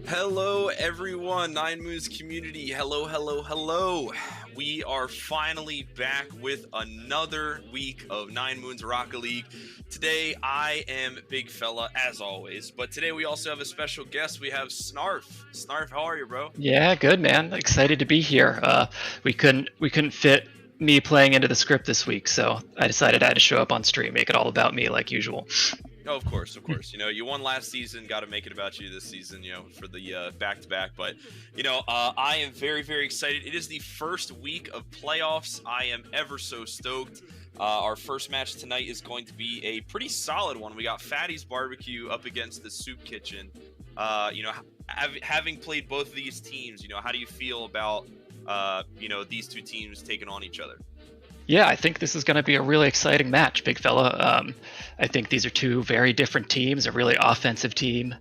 Hello, everyone, 9Moons community. Hello, hello, hello. We are finally back with another week of 9Moons Rocket League. Today, I am Big Fella, as always, but today we also have a special guest. We have Snarf. Snarf, how are you, bro? Yeah, good man. Excited to be here. We couldn't fit me playing into the script this week, so I decided I had to show up on stream, make it all about me like usual. Oh, of course, of course. You won last season. Got to make it about you this season. For the back-to-back. But I am very, very excited. It is the first week of playoffs. I am ever so stoked. Our first match tonight is going to be a pretty solid one. We got Fatty's Barbecue up against the Soup Kitchen. Having played both of these teams, how do you feel about these two teams taking on each other? Yeah, I think this is going to be a really exciting match, big fella. I think these are two very different teams, a really offensive team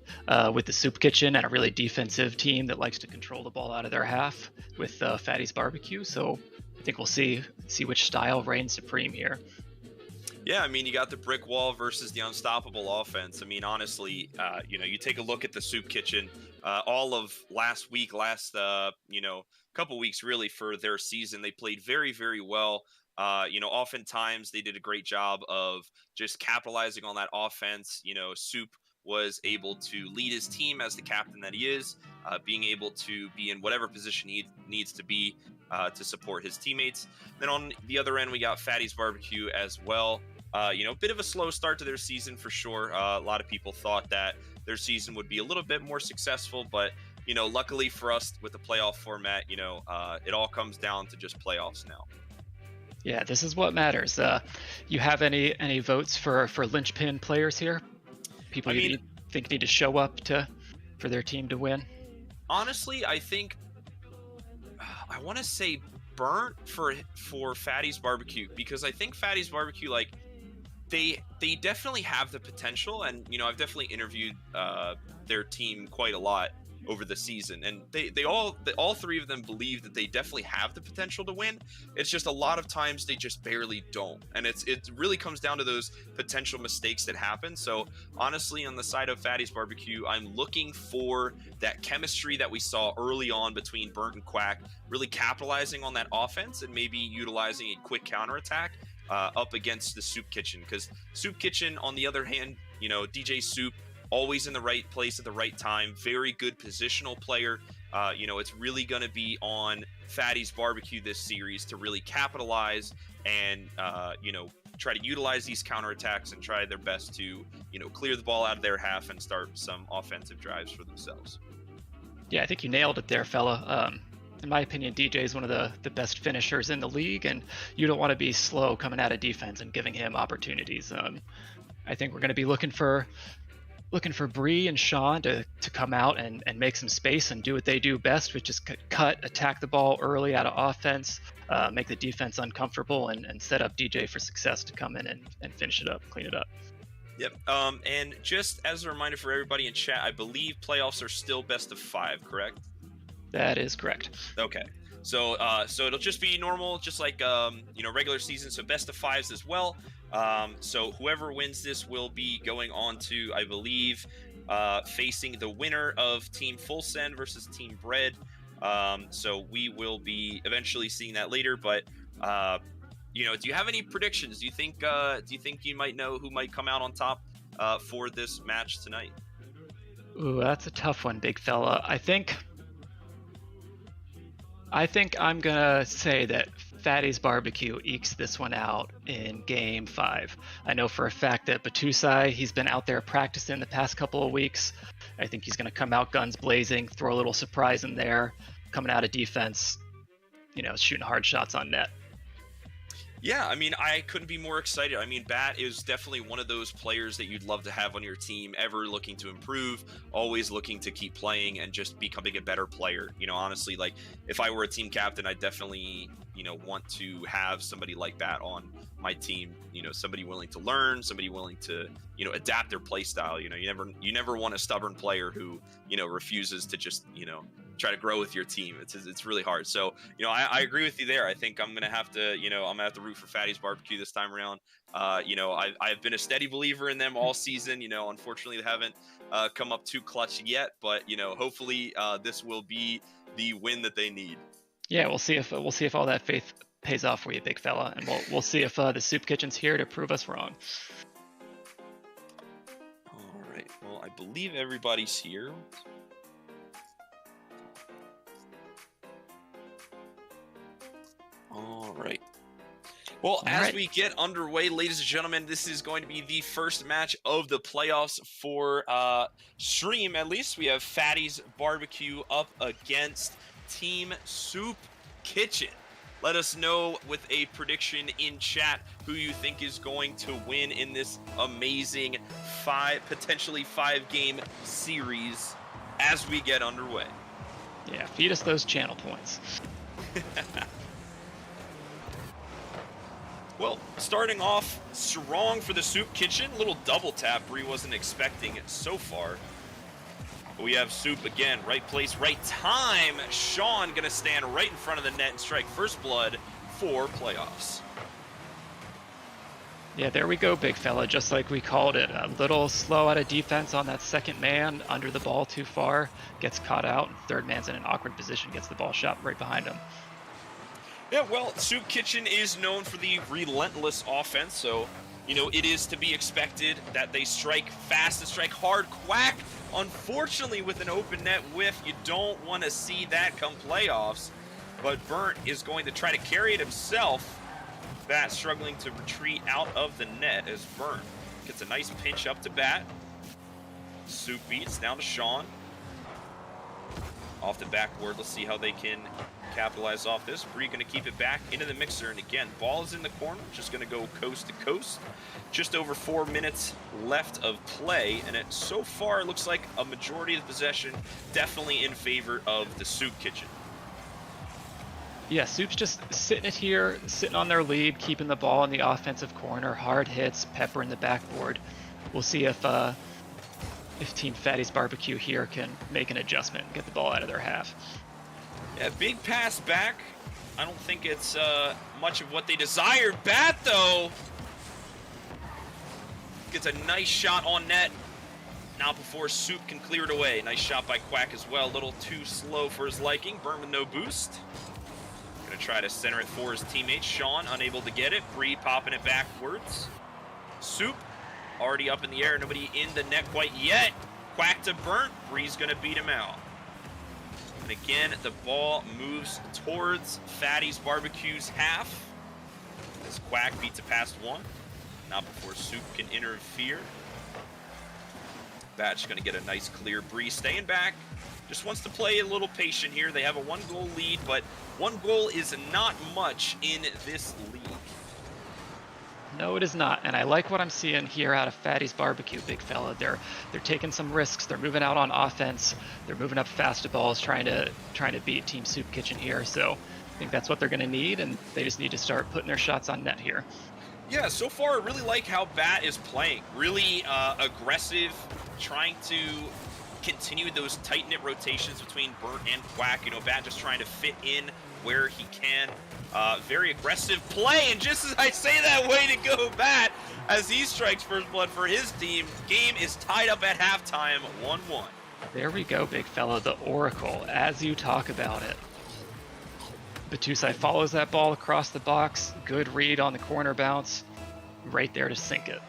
with the Soup Kitchen and a really defensive team that likes to control the ball out of their half with Fatty's Barbecue. So I think we'll see which style reigns supreme here. Yeah, I mean, you got the brick wall versus the unstoppable offense. I mean, honestly, you take a look at the Soup Kitchen, all of last couple weeks really for their season, they played very, very well. Oftentimes they did a great job of just capitalizing on that offense. Soup was able to lead his team as the captain that he is, being able to be in whatever position he needs to be to support his teammates. Then on the other end, we got Fatty's Barbecue as well. A bit of a slow start to their season for sure. A lot of people thought that their season would be a little bit more successful, but luckily for us with the playoff format, it all comes down to just playoffs now. Yeah, this is what matters. You have any votes for linchpin players here? People think need to show up for their team to win? Honestly, I think I want to say Burnt for Fatty's Barbecue, because I think Fatty's Barbecue, like, they definitely have the potential, and I've definitely interviewed their team quite a lot over the season, and they all three of them believe that they definitely have the potential to win. It's just a lot of times they just barely don't, and it really comes down to those potential mistakes that happen. So honestly, on the side of Fatty's Barbecue, I'm looking for that chemistry that we saw early on between Burnt and Quack, really capitalizing on that offense and maybe utilizing a quick counterattack up against the Soup Kitchen, because Soup Kitchen, on the other hand, DJ Soup, always in the right place at the right time, very good positional player. It's really going to be on Fatty's Barbecue this series to really capitalize and try to utilize these counterattacks and try their best to clear the ball out of their half and start some offensive drives for themselves. Yeah, I think you nailed it there, fella. In my opinion, DJ is one of the best finishers in the league, and you don't want to be slow coming out of defense and giving him opportunities. I think we're going to be looking for Bree and Sean to come out and make some space and do what they do best, which is attack the ball early out of offense, make the defense uncomfortable, and set up DJ for success to come in and finish it up, clean it up. Yep. And just as a reminder for everybody in chat, I believe playoffs are still best of 5, correct? That is correct. Okay. So it'll just be normal, just like regular season. So best of 5s as well. So whoever wins this will be going on to, I believe, facing the winner of Team Full Send versus Team Bread. So we will be eventually seeing that later. But do you have any predictions? Do you think you might know who might come out on top for this match tonight? Ooh, that's a tough one, big fella. I think I'm gonna say that Fatty's Barbecue ekes this one out in Game 5. I know for a fact that Batusai, he's been out there practicing the past couple of weeks. I think he's gonna come out guns blazing, throw a little surprise in there, coming out of defense, shooting hard shots on net. Yeah, I mean, I couldn't be more excited. I mean, Bat is definitely one of those players that you'd love to have on your team, ever looking to improve, always looking to keep playing and just becoming a better player. Honestly, like, if I were a team captain, I'd definitely, want to have somebody like that on my team. Somebody willing to learn, somebody willing to adapt their play style. You never want a stubborn player who refuses to just try to grow with your team. It's really hard. So I agree with you there. I think I'm gonna have to root for Fatty's Barbecue this time around. I've been a steady believer in them all season. Unfortunately they haven't come up too clutch yet, but hopefully this will be the win that they need. Yeah, we'll see if all that faith pays off for you, big fella, and we'll see if the Soup Kitchen's here to prove us wrong. All right. Well, I believe everybody's here. All right. Well, as we get underway, ladies and gentlemen, this is going to be the first match of the playoffs for Stream. At least we have Fatty's Barbecue up against Team Soup Kitchen. Let us know with a prediction in chat who you think is going to win in this amazing potentially 5-game series as we get underway. Yeah, feed us those channel points. Well, starting off strong for the Soup Kitchen. Little double tap Bree wasn't expecting it so far. But we have Soup again, right place, right time. Sean gonna stand right in front of the net and strike first blood for playoffs. Yeah, there we go, big fella, just like we called it. A little slow out of defense on that second man, under the ball too far, gets caught out. Third man's in an awkward position, gets the ball shot right behind him. Yeah, well, Soup Kitchen is known for the relentless offense, so, it is to be expected that they strike fast and strike hard. Quack, unfortunately, with an open net whiff, you don't want to see that come playoffs, but Burnt is going to try to carry it himself. Bat struggling to retreat out of the net as Burnt gets a nice pinch up to bat. Soup beats down to Sean. Off the backboard, let's see how they can capitalize off this. Bree going to keep it back into the mixer, and again, ball is in the corner, just going to go coast to coast. Just over 4 minutes left of play, and it so far looks like a majority of the possession definitely in favor of the Soup Kitchen. Yeah, Soup's just sitting it here, sitting on their lead, keeping the ball in the offensive corner, hard hits, pepper in the backboard. We'll see if Team Fatty's Barbecue here can make an adjustment and get the ball out of their half. Yeah, big pass back. I don't think it's much of what they desired. Bat, though, gets a nice shot on net. Not before Soup can clear it away. Nice shot by Quack as well. A little too slow for his liking. Burn with no boost. Gonna try to center it for his teammate. Sean unable to get it. Bree popping it backwards. Soup already up in the air. Nobody in the net quite yet. Quack to Burnt. Bree's gonna beat him out. And again, the ball moves towards Fatty's Barbecue's half. As Quack beats a past one. Not before Soup can interfere. Bat's going to get a nice clear. Bree staying back. Just wants to play a little patient here. They have a 1-goal lead, but 1 goal is not much in this league. No, it is not, and I like what I'm seeing here out of Fatty's Barbecue, big fella. They're taking some risks. They're moving out on offense. They're moving up fast to balls, trying to beat Team Soup Kitchen here. So I think that's what they're going to need, and they just need to start putting their shots on net here. Yeah, so far I really like how Bat is playing. Really aggressive, trying to continue those tight-knit rotations between Burnt and Quack. Bat just trying to fit in where he can. Very aggressive play, and just as I say that, way to go, Bat, as he strikes first blood for his team. Game is tied up at halftime, 1-1. There we go, big fella, the Oracle, as you talk about it. Batusai follows that ball across the box. Good read on the corner bounce. Right there to sink it.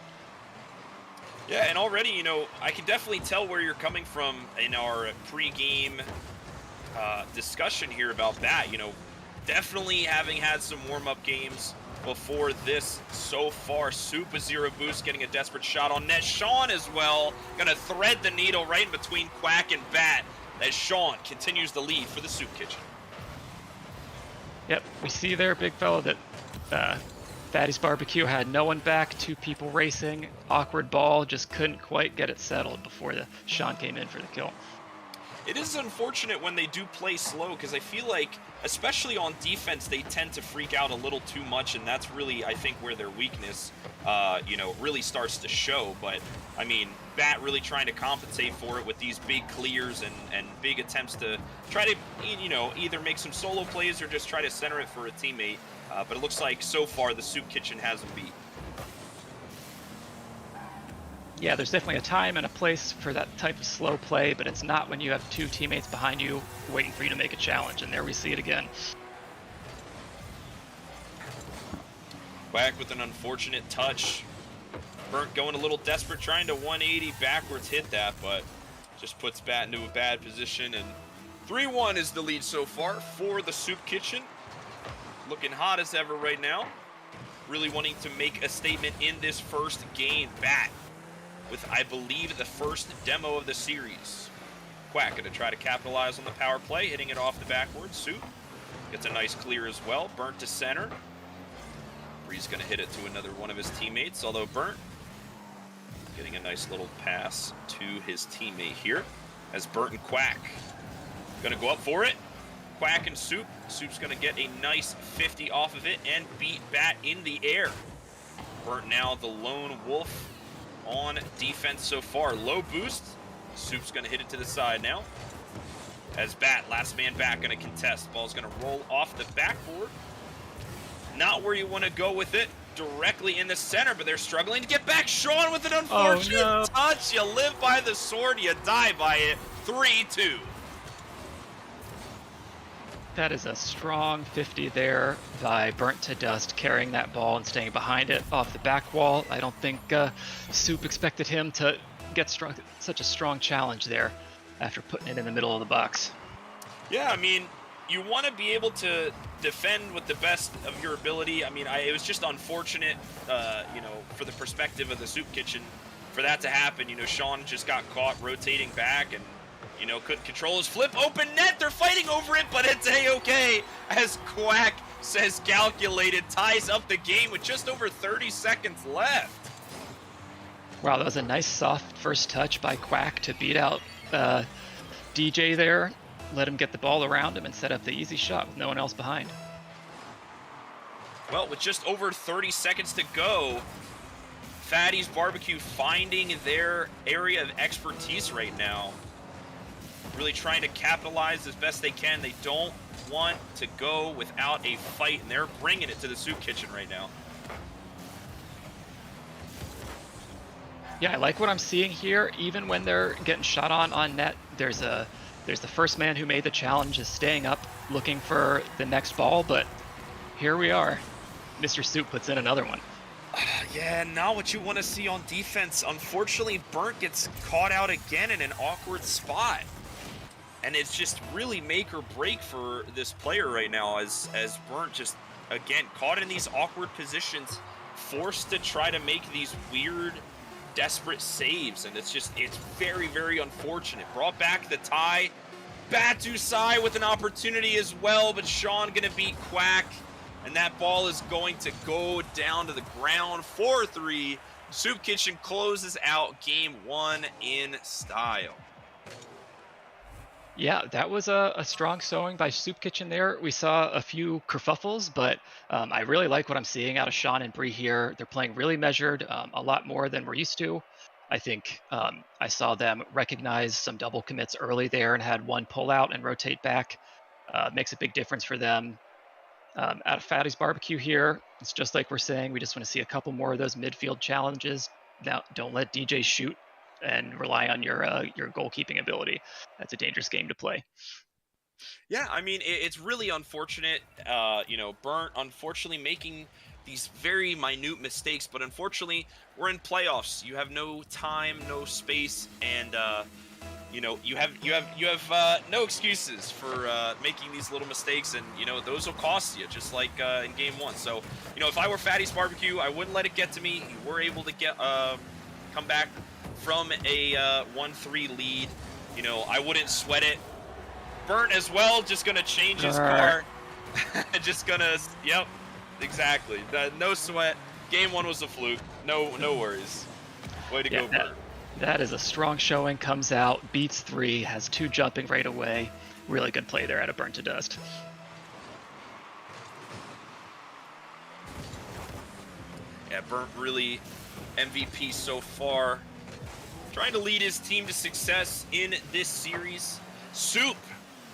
Yeah, and already, I can definitely tell where you're coming from in our pre-game discussion here about Bat. Definitely having had some warm-up games before this so far. Soup a 0 boost, getting a desperate shot on net. Sean as well, gonna thread the needle right in between Quack and Bat as Sean continues the lead for the Soup Kitchen. Yep, we see there, big fella, that Fatty's Barbecue had no one back, 2 people racing, awkward ball, just couldn't quite get it settled before Sean came in for the kill. It is unfortunate when they do play slow, because I feel like, especially on defense, they tend to freak out a little too much, and that's really, I think, where their weakness, really starts to show. But, I mean, Bat really trying to compensate for it with these big clears and big attempts to try to, either make some solo plays or just try to center it for a teammate. But it looks like, so far, the Soup Kitchen has him beat. Yeah, there's definitely a time and a place for that type of slow play, but it's not when you have two teammates behind you waiting for you to make a challenge, and there we see it again. Quack with an unfortunate touch. Burnt going a little desperate, trying to 180 backwards hit that, but just puts Bat into a bad position, and 3-1 is the lead so far for the Soup Kitchen. Looking hot as ever right now. Really wanting to make a statement in this first game. Bat with, I believe, the first demo of the series. Quack going to try to capitalize on the power play, hitting it off the backboard. Soup gets a nice clear as well. Burnt to center. Bree's going to hit it to another one of his teammates, although Burnt getting a nice little pass to his teammate here, as Burnt and Quack going to go up for it. Quack and Soup. Soup's going to get a nice 50 off of it and beat Bat in the air. Burnt now the lone wolf on defense so far. Low boost. Soup's going to hit it to the side now, as Bat, last man back, going to contest. Ball's going to roll off the backboard. Not where you want to go with it. Directly in the center, but they're struggling to get back. Sean with an unfortunate touch. You live by the sword, you die by it. 3-2. That is a strong 50 there by Burnt to Dust, carrying that ball and staying behind it off the back wall. I don't think Soup expected him to get such a strong challenge there after putting it in the middle of the box. Yeah, I mean, you want to be able to defend with the best of your ability. I mean, it was just unfortunate, for the perspective of the Soup Kitchen, for that to happen. Sean just got caught rotating back and, couldn't control his flip. Open net, they're fighting over it, but it's A-okay, as Quack says calculated, ties up the game with just over 30 seconds left. Wow, that was a nice soft first touch by Quack to beat out DJ there. Let him get the ball around him and set up the easy shot with no one else behind. Well, with just over 30 seconds to go, Fatty's Barbecue finding their area of expertise right now. Really trying to capitalize as best they can. They don't want to go without a fight, and they're bringing it to the Soup Kitchen right now. Yeah, I like what I'm seeing here. Even when they're getting shot on net, there's the first man who made the challenge is staying up, looking for the next ball, but here we are. Mr. Soup puts in another one. Yeah, not what you want to see on defense. Unfortunately, Burnt gets caught out again in an awkward spot. And it's just really make or break for this player right now, as Burnt just, again, caught in these awkward positions, forced to try to make these weird, desperate saves, and it's very, very unfortunate. Brought back the tie. Batu Sai with an opportunity as well, but Sean gonna beat Quack, and that ball is going to go down to the ground. 4-3. Soup Kitchen closes out game one in style. Yeah, that was a strong showing by Soup Kitchen there. We saw a few kerfuffles, but I really like what I'm seeing out of Sean and Bree here. They're playing really measured, a lot more than we're used to. I think I saw them recognize some double commits early there and had one pull out and rotate back. Makes a big difference for them. Out of Fatty's Barbecue here, it's just like we're saying, we just want to see a couple more of those midfield challenges. Now, don't let DJ shoot and rely on your goalkeeping ability. That's a dangerous game to play. Yeah, I mean, it's really unfortunate. Burnt, unfortunately, making these very minute mistakes, but unfortunately, we're in playoffs. You have no time, no space, and you have no excuses for making these little mistakes, and those will cost you, just like in game one. So, if I were Fatty's Barbecue, I wouldn't let it get to me. You were able to come back from a 1-3 lead. I wouldn't sweat it. Burnt as well, just gonna change his car. Yep, exactly. No sweat. Game one was a fluke. No worries. Way to go, Burnt. That is a strong showing. Comes out, beats 3, has 2 jumping right away. Really good play there out of Burnt to Dust. Yeah, Burnt really MVP so far. Trying to lead his team to success in this series. Soup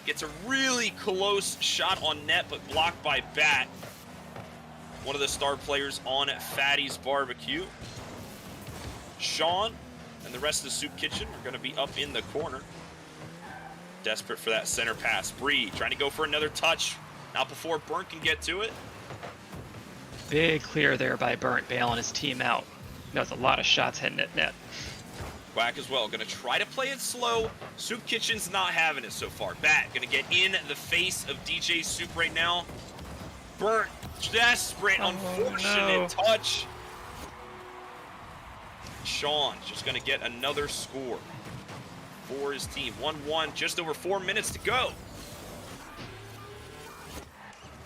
gets a really close shot on net, but blocked by Bat. One of the star players on Fatty's Barbecue. Sean and the rest of the Soup Kitchen are going to be up in the corner. Desperate for that center pass. Bree trying to go for another touch. Not before Burnt can get to it. Big clear there by Burnt, bailing his team out. That was a lot of shots heading at net. Quack as well. Going to try to play it slow. Soup Kitchen's not having it so far. Bat going to get in the face of DJ Soup right now. Burnt, desperate, unfortunate touch. Sean just going to get another score for his team. 1-1, just over 4 minutes to go.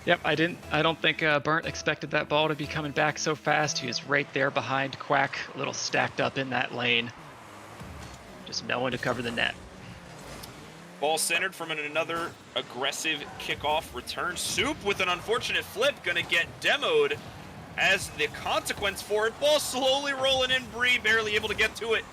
Yep, I don't think Burnt expected that ball to be coming back so fast. He was right there behind Quack, a little stacked up in that lane. Just no one to cover the net. Ball centered from another aggressive kickoff return. Soup with an unfortunate flip, gonna get demoed as the consequence for it. Ball slowly rolling in, Bree barely able to get to it.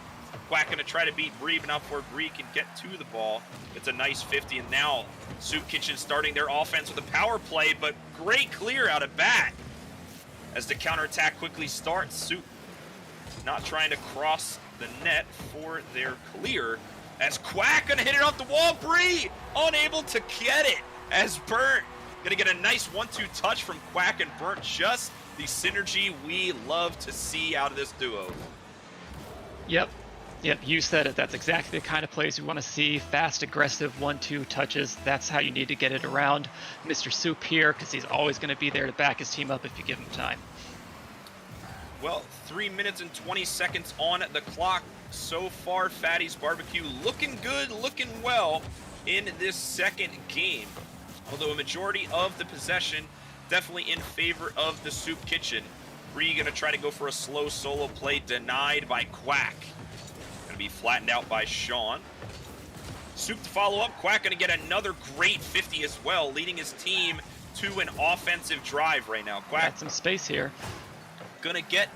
Quack gonna try to beat Bree, but not before Bree can get to the ball. It's a nice 50, and now Soup Kitchen starting their offense with a power play, but great clear out of Bat. As the counterattack quickly starts, Soup not trying to cross the net for their clear. As Quack gonna hit it off the wall, Bree unable to get it. As Burnt gonna get a nice 1-2 touch from Quack and Burnt. Just the synergy we love to see out of this duo. Yep, you said it. That's exactly the kind of plays we want to see. Fast, aggressive 1-2 touches. That's how you need to get it around Mr. Soup here, because he's always going to be there to back his team up if you give him time. Well, 3 minutes and 20 seconds on the clock so far. Fatty's Barbecue looking good, looking well in this second game. Although a majority of the possession definitely in favor of the Soup Kitchen. Bree gonna try to go for a slow solo play, denied by Quack. Gonna be flattened out by Sean. Soup to follow up. Quack gonna get another great 50 as well, leading his team to an offensive drive right now. Quack got some space here. Gonna get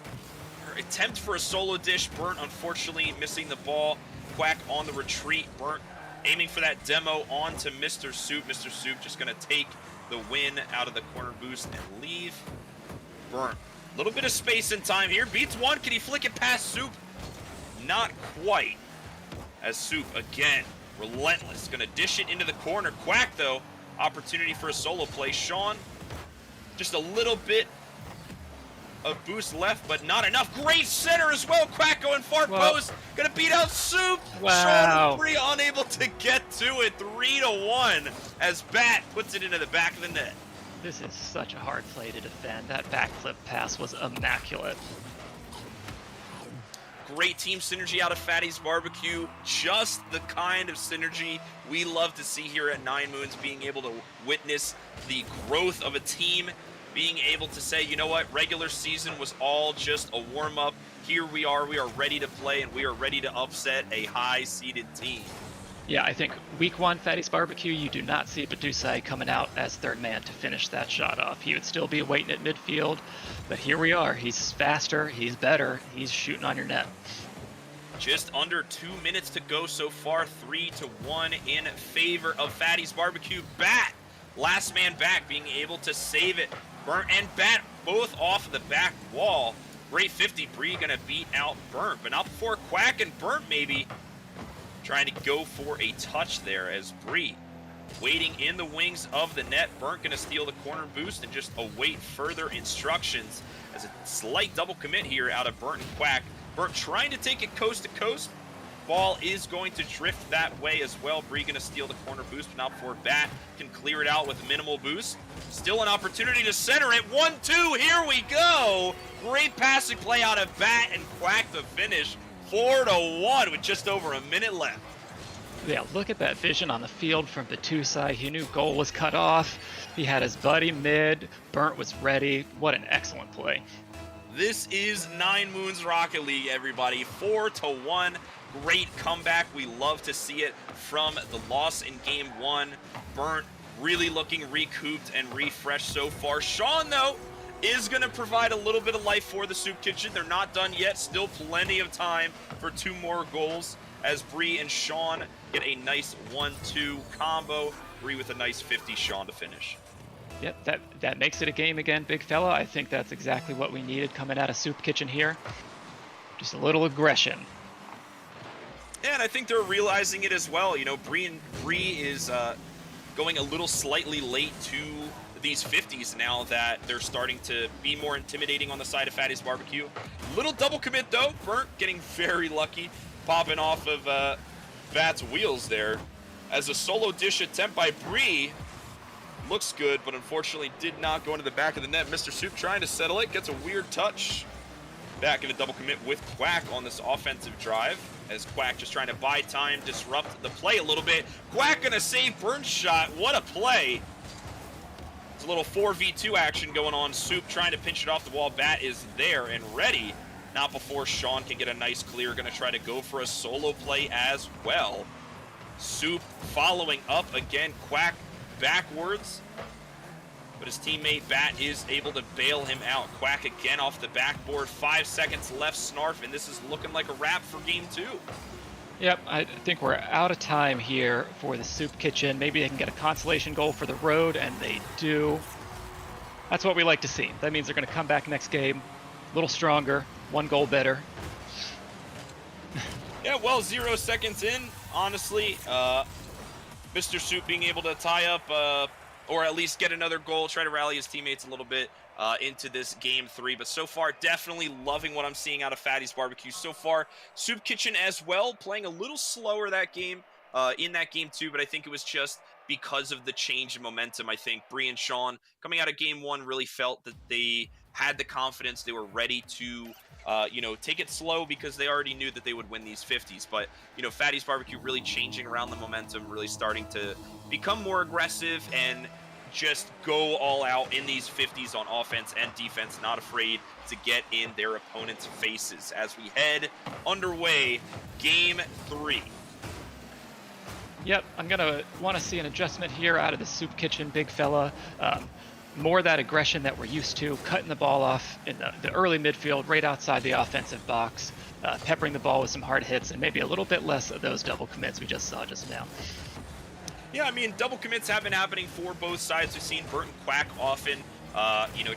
her attempt for a solo dish. Burnt unfortunately missing the ball. Quack on the retreat. Burnt aiming for that demo onto Mr. Soup. Mr. Soup just gonna take the win out of the corner boost and leave. Burnt, a little bit of space and time here. Beats one. Can he flick it past Soup? Not quite. As Soup again, relentless, gonna dish it into the corner. Quack though, opportunity for a solo play. Sean, just a little bit of boost left, but not enough. Great center as well. Quack going far post, gonna beat out Soup. Wow. Sean and Bree unable to get to it. 3-1 as Bat puts it into the back of the net. This is such a hard play to defend. That backflip pass was immaculate. Great team synergy out of Fatty's Barbecue. Just the kind of synergy we love to see here at 9Moons, being able to witness the growth of a team, being able to say, you know what, regular season was all just a warm-up. Here we are ready to play, and we are ready to upset a high-seeded team. Yeah, I think week one, Fatty's Barbecue, you do not see Badusai coming out as third man to finish that shot off. He would still be waiting at midfield, but here we are. He's faster, he's better, he's shooting on your net. Just under 2 minutes to go so far, 3-1 in favor of Fatty's Barbecue. Bat, last man back, being able to save it. Burnt and Bat both off of the back wall. Great 50, Bree gonna beat out Burnt, but not before Quack and Burnt maybe trying to go for a touch there, as Bree waiting in the wings of the net. Burnt gonna steal the corner boost and just await further instructions, as a slight double commit here out of Burnt and Quack. Burnt trying to take it coast to coast. Ball is going to drift that way as well. Bree gonna steal the corner boost, but not before Bat can clear it out with minimal boost. Still an opportunity to center it. 1-2, here we go. Great passing play out of Bat and Quack to finish. 4-1 with just over a minute left. Yeah, look at that vision on the field from Badusai. He knew goal was cut off. He had his buddy mid. Burnt was ready. What an excellent play. This is 9Moons Rocket League, everybody. 4-1. Great comeback. We love to see it from the loss in game 1. Burnt really looking recouped and refreshed so far. Sean, though, is going to provide a little bit of life for the Soup Kitchen. They're not done yet. Still plenty of time for 2 more goals as Bree and Sean get a nice 1-2 combo. Bree with a nice 50, Sean to finish. Yep, that makes it a game again, big fella. I think that's exactly what we needed coming out of Soup Kitchen here. Just a little aggression. Yeah, and I think they're realizing it as well. You know, Bree is going a little slightly late to these 50s now that they're starting to be more intimidating on the side of Fatty's Barbecue. Little double commit, though. Burnt getting very lucky, popping off of Vat's wheels there. As a solo dish attempt by Bree looks good, but unfortunately did not go into the back of the net. Mr. Soup trying to settle it, gets a weird touch. Back in a double commit with Quack on this offensive drive, as Quack just trying to buy time, disrupt the play a little bit. Quack gonna save Burnt's shot. What a play. It's a little 4v2 action going on. Soup trying to pinch it off the wall. Bat is there and ready. Not before Sean can get a nice clear. Gonna try to go for a solo play as well. Soup following up again. Quack backwards, but his teammate Bat is able to bail him out. Quack again off the backboard. 5 seconds left, Snarf, and this is looking like a wrap for game 2. Yep, I think we're out of time here for the Soup Kitchen. Maybe they can get a consolation goal for the road, and they do. That's what we like to see. That means they're going to come back next game a little stronger, 1 goal better. Yeah, well, 0 seconds in, honestly, Mr. Soup being able to tie up, or at least get another goal, try to rally his teammates a little bit into this game 3. But so far, definitely loving what I'm seeing out of Fatty's Barbecue so far. Soup Kitchen as well, playing a little slower that game, in that game 2, but I think it was just because of the change in momentum. I think Bree and Sean, coming out of game 1, really felt that they had the confidence, they were ready to take it slow because they already knew that they would win these 50s. But, Fatty's Barbecue really changing around the momentum, really starting to become more aggressive and just go all out in these 50s on offense and defense, not afraid to get in their opponent's faces as we head underway game 3. Yep, I'm going to want to see an adjustment here out of the Soup Kitchen, big fella. More of that aggression that we're used to, cutting the ball off in the early midfield, right outside the offensive box, peppering the ball with some hard hits, and maybe a little bit less of those double commits we just saw just now. Yeah, I mean, double commits have been happening for both sides. We've seen Burnt and Quack often,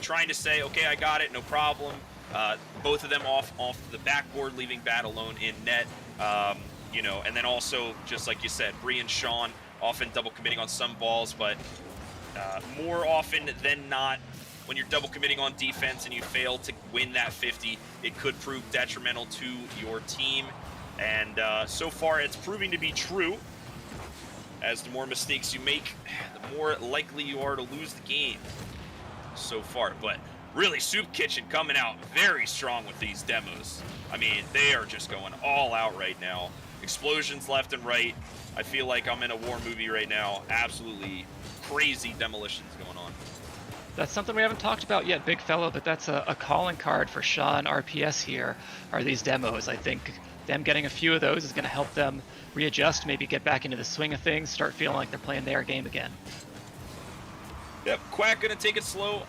trying to say, okay, I got it, no problem. Both of them off the backboard, leaving Bat alone in net. And then also, just like you said, Bree and Sean often double committing on some balls, but more often than not, when you're double committing on defense and you fail to win that 50, it could prove detrimental to your team. And so far, it's proving to be true. As the more mistakes you make, the more likely you are to lose the game so far. But really, Soup Kitchen coming out very strong with these demos. I mean, they are just going all out right now. Explosions left and right. I feel like I'm in a war movie right now. Absolutely crazy demolitions going on. That's something we haven't talked about yet, big fella, but that's a calling card for Sean RPS here, are these demos. I think them getting a few of those is going to help them readjust, maybe get back into the swing of things, start feeling like they're playing their game again. Yep, Quack going to take it slow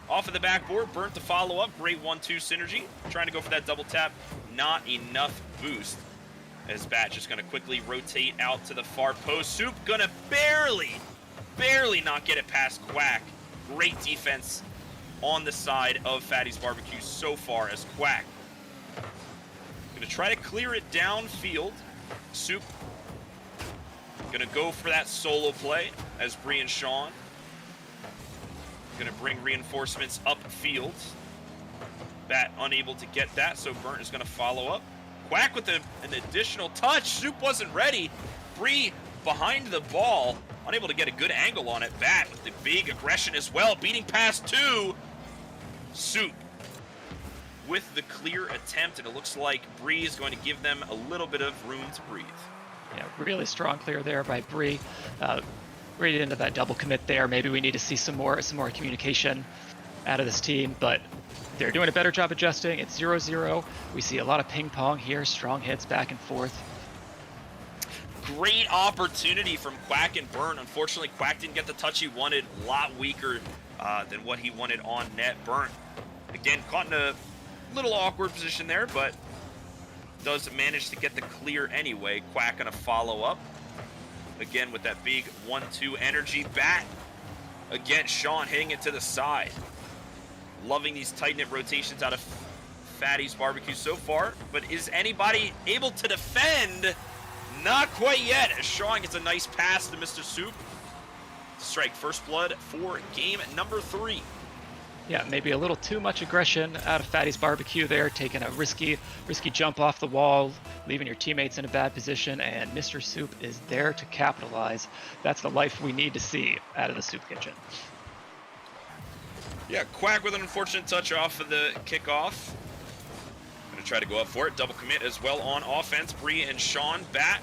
off of the backboard. Burnt to follow up. Great 1-2 synergy. Trying to go for that double tap. Not enough boost. As Bat just going to quickly rotate out to the far post. Soup going to barely not get it past Quack. Great defense on the side of Fatty's Barbecue so far as Quack going to try to clear it downfield. Soup going to go for that solo play as Bree and Sean going to bring reinforcements upfield. Bat unable to get that, so Burnt is going to follow up. Quack with an additional touch. Soup wasn't ready. Bree behind the ball, unable to get a good angle on it. Bat with the big aggression as well, beating past 2. Soup with the clear attempt, and it looks like Bree is going to give them a little bit of room to breathe. Yeah, really strong clear there by Bree. Right into that double commit there. Maybe we need to see some more communication out of this team, but they're doing a better job adjusting. It's 0-0. We see a lot of ping pong here, strong hits back and forth. great opportunity from Quack and Burnt. Unfortunately, Quack didn't get the touch he wanted. A lot weaker than what he wanted on net. Burnt, again, caught in a little awkward position there, but does manage to get the clear anyway. Quack gonna follow up. Again, with that big 1-2 energy bat. Again, Sean hitting it to the side. Loving these tight-knit rotations out of Fatty's Barbecue so far, but is anybody able to defend? Not quite yet, as Sean gets a nice pass to Mr. Soup. Strike first blood for game number 3. Yeah, maybe a little too much aggression out of Fatty's Barbecue there, taking a risky jump off the wall, leaving your teammates in a bad position, and Mr. Soup is there to capitalize. That's the life we need to see out of the Soup Kitchen. Yeah, Quack with an unfortunate touch off of the kickoff. Gonna try to go up for it. Double commit as well on offense. Bree and Sean bat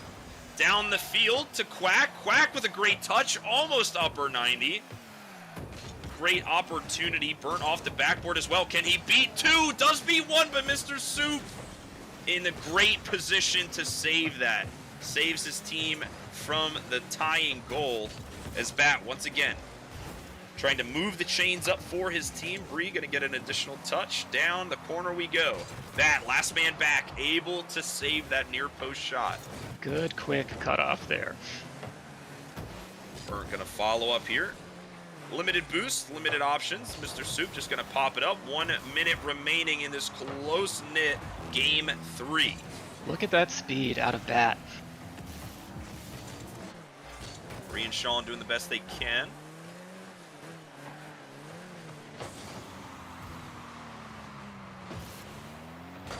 down the field to Quack. Quack with a great touch, almost upper 90. Great opportunity. Burnt off the backboard as well. Can he beat 2? Does beat 1, but Mr. Soup in a great position to save that. Saves his team from the tying goal as Bat once again trying to move the chains up for his team. Bree gonna get an additional touch. Down the corner we go. Bat, last man back, able to save that near post shot. Good quick cutoff there. We're gonna follow up here. Limited boost, limited options. Mr. Soup just gonna pop it up. 1 minute remaining in this close-knit game 3. Look at that speed out of Bat. Bree and Sean doing the best they can.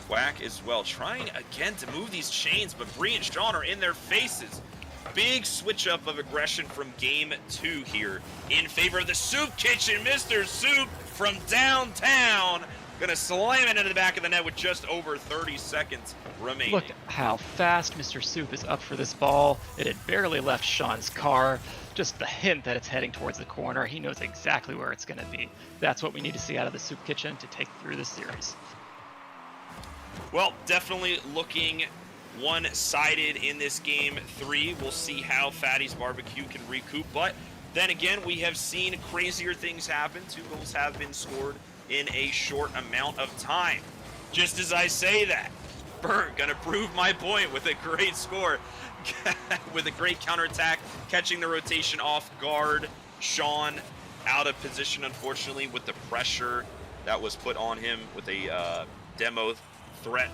Quack as well, trying again to move these chains, but Bree and Sean are in their faces. Big switch up of aggression from game 2 here in favor of the Soup Kitchen. Mr. Soup from downtown gonna slam it into the back of the net with just over 30 seconds remaining. Look how fast Mr. Soup is up for this ball. It had barely left Sean's car. Just the hint that it's heading towards the corner. He knows exactly where it's gonna be. That's what we need to see out of the Soup Kitchen to take through this series. Well, definitely looking one-sided in this game 3. We'll see how Fatty's Barbecue can recoup, but then again, we have seen crazier things happen. 2 goals have been scored in a short amount of time. Just as I say that, Burnt gonna prove my point with a great score, with a great counterattack, catching the rotation off guard. Sean out of position, unfortunately, with the pressure that was put on him with a demo threat.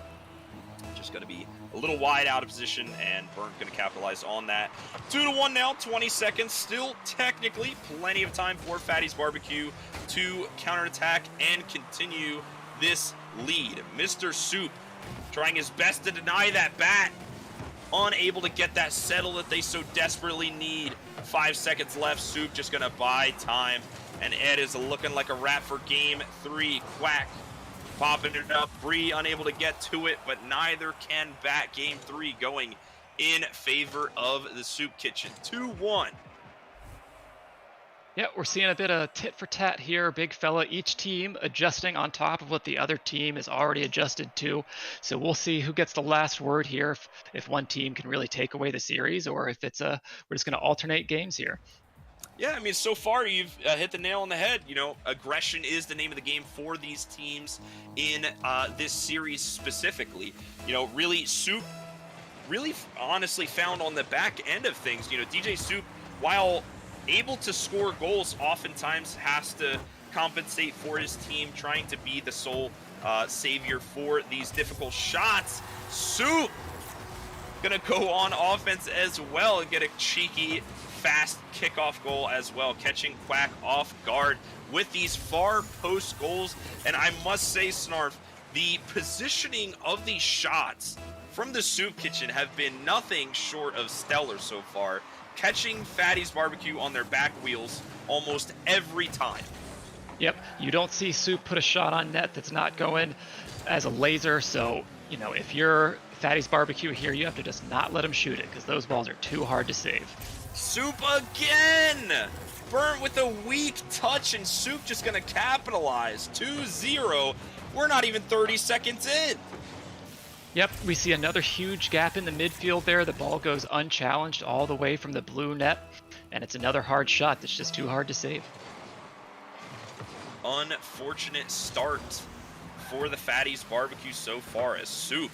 Just going to be a little wide out of position, and Burnt going to capitalize on that. 2-1 now, 20 seconds. Still technically plenty of time for Fatty's Barbecue to counterattack and continue this lead. Mr. Soup trying his best to deny that bat. Unable to get that settle that they so desperately need. 5 seconds left. Soup just going to buy time. And Ed is looking like a wrap for game 3. Quack popping it up. Bree unable to get to it, but neither can Bat. Game 3 going in favor of the Soup Kitchen. 2-1. Yeah, we're seeing a bit of tit for tat here, big fella. Each team adjusting on top of what the other team is already adjusted to. So we'll see who gets the last word here, if one team can really take away the series, or if it's we're just going to alternate games here. Yeah, I mean, so far you've hit the nail on the head. You know, aggression is the name of the game for these teams in this series specifically. You know, really, Soup really honestly found on the back end of things. You know, DJ Soup, while able to score goals, oftentimes has to compensate for his team, trying to be the sole savior for these difficult shots. Soup gonna go on offense as well and get a cheeky fast kickoff goal as well, catching Quack off guard with these far post goals. And I must say, Snarf, the positioning of these shots from the Soup Kitchen have been nothing short of stellar so far, catching Fatty's Barbecue on their back wheels almost every time. Yep, you don't see Soup put a shot on net that's not going as a laser, so, you know, if you're Fatty's Barbecue here, you have to just not let him shoot it, because those balls are too hard to save. Soup again! Burnt with a weak touch, and Soup just going to capitalize. 2-0. We're not even 30 seconds in. Yep, we see another huge gap in the midfield there. The ball goes unchallenged all the way from the blue net, and it's another hard shot that's just too hard to save. Unfortunate start for the Fatty's Barbecue so far, as Soup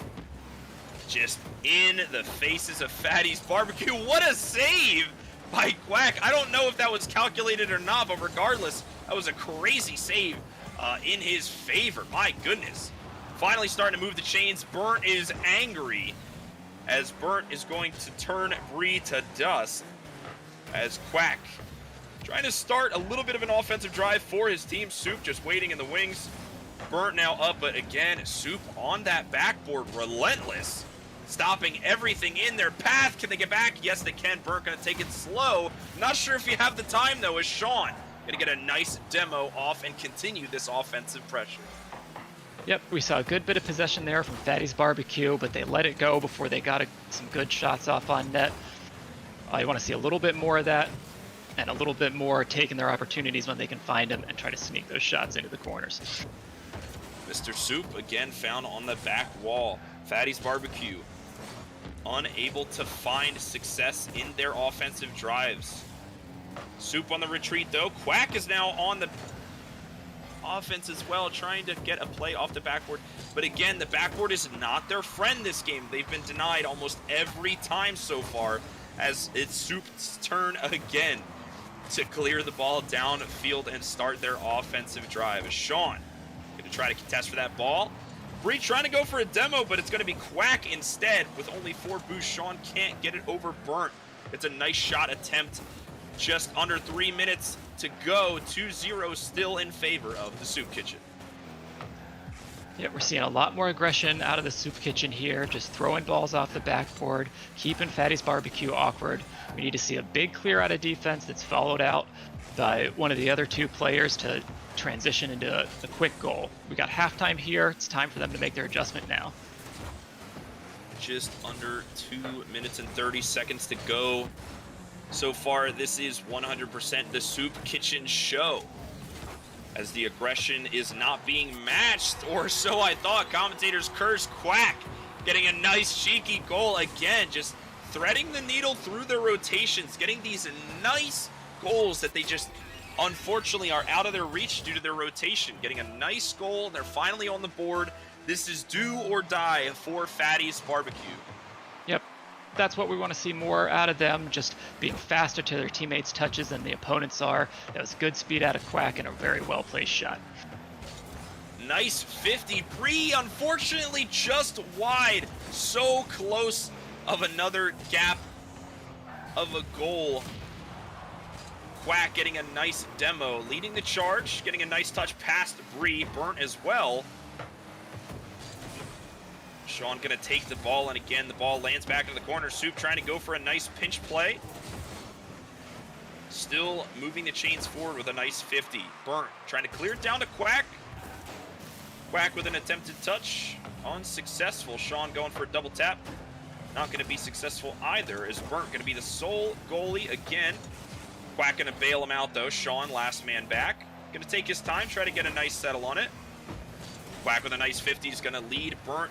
just in the faces of Fatty's Barbecue. What a save by Quack. I don't know if that was calculated or not, but regardless, that was a crazy save in his favor. My goodness. Finally starting to move the chains. Burnt is angry, as Burnt is going to turn Bree to dust, as Quack trying to start a little bit of an offensive drive for his team. Soup just waiting in the wings. Burnt now up, but again, Soup on that backboard, relentless, stopping everything in their path. Can they get back? Yes, they can. Burnt gonna take it slow. Not sure if you have the time, though, as Sean gonna get a nice demo off and continue this offensive pressure. Yep, we saw a good bit of possession there from Fatty's Barbecue, but they let it go before they got some good shots off on net. You want to see a little bit more of that, and a little bit more taking their opportunities when they can find them and try to sneak those shots into the corners. Mr. Soup again found on the back wall. Fatty's Barbecue unable to find success in their offensive drives. Soup on the retreat though. Quack is now on the offense as well, trying to get a play off the backboard. But again, the backboard is not their friend this game. They've been denied almost every time so far, as it's Soup's turn again to clear the ball downfield and start their offensive drive. Sean going to try to contest for that ball. Bree trying to go for a demo, but it's going to be Quack instead. With only 4 boosts, Sean can't get it over Burnt. It's a nice shot attempt. Just under 3 minutes to go. 2-0 still in favor of the Soup Kitchen. Yeah, we're seeing a lot more aggression out of the Soup Kitchen here, just throwing balls off the backboard, keeping Fatty's Barbecue awkward. We need to see a big clear out of defense that's followed out by one of the other 2 players to transition into a quick goal. We got halftime here. It's time for them to make their adjustment now. Just under 2 minutes and 30 seconds to go. So far, this is 100% the Soup Kitchen show, as the aggression is not being matched, or so I thought. Commentators curse Quack, getting a nice cheeky goal again, just threading the needle through their rotations, getting these nice goals that they just unfortunately are out of their reach due to their rotation. Getting a nice goal, they're finally on the board. This is do or die for Fatty's Barbecue. Yep, that's what we want to see more out of them, just being faster to their teammates' touches than the opponents are. That was good speed out of Quack and a very well-placed shot. Nice 50. Bree, unfortunately, just wide. So close of another gap of a goal. Quack getting a nice demo, leading the charge, getting a nice touch past Bree. Burnt as well. Sean gonna take the ball, and again, the ball lands back in the corner. Soup trying to go for a nice pinch play. Still moving the chains forward with a nice 50. Burnt trying to clear it down to Quack. Quack with an attempted touch. Unsuccessful. Sean going for a double tap. Not gonna be successful either, as Burnt gonna be the sole goalie again. Quack gonna bail him out though. Sean, last man back. Gonna take his time, try to get a nice settle on it. Quack with a nice 50 is gonna lead Burnt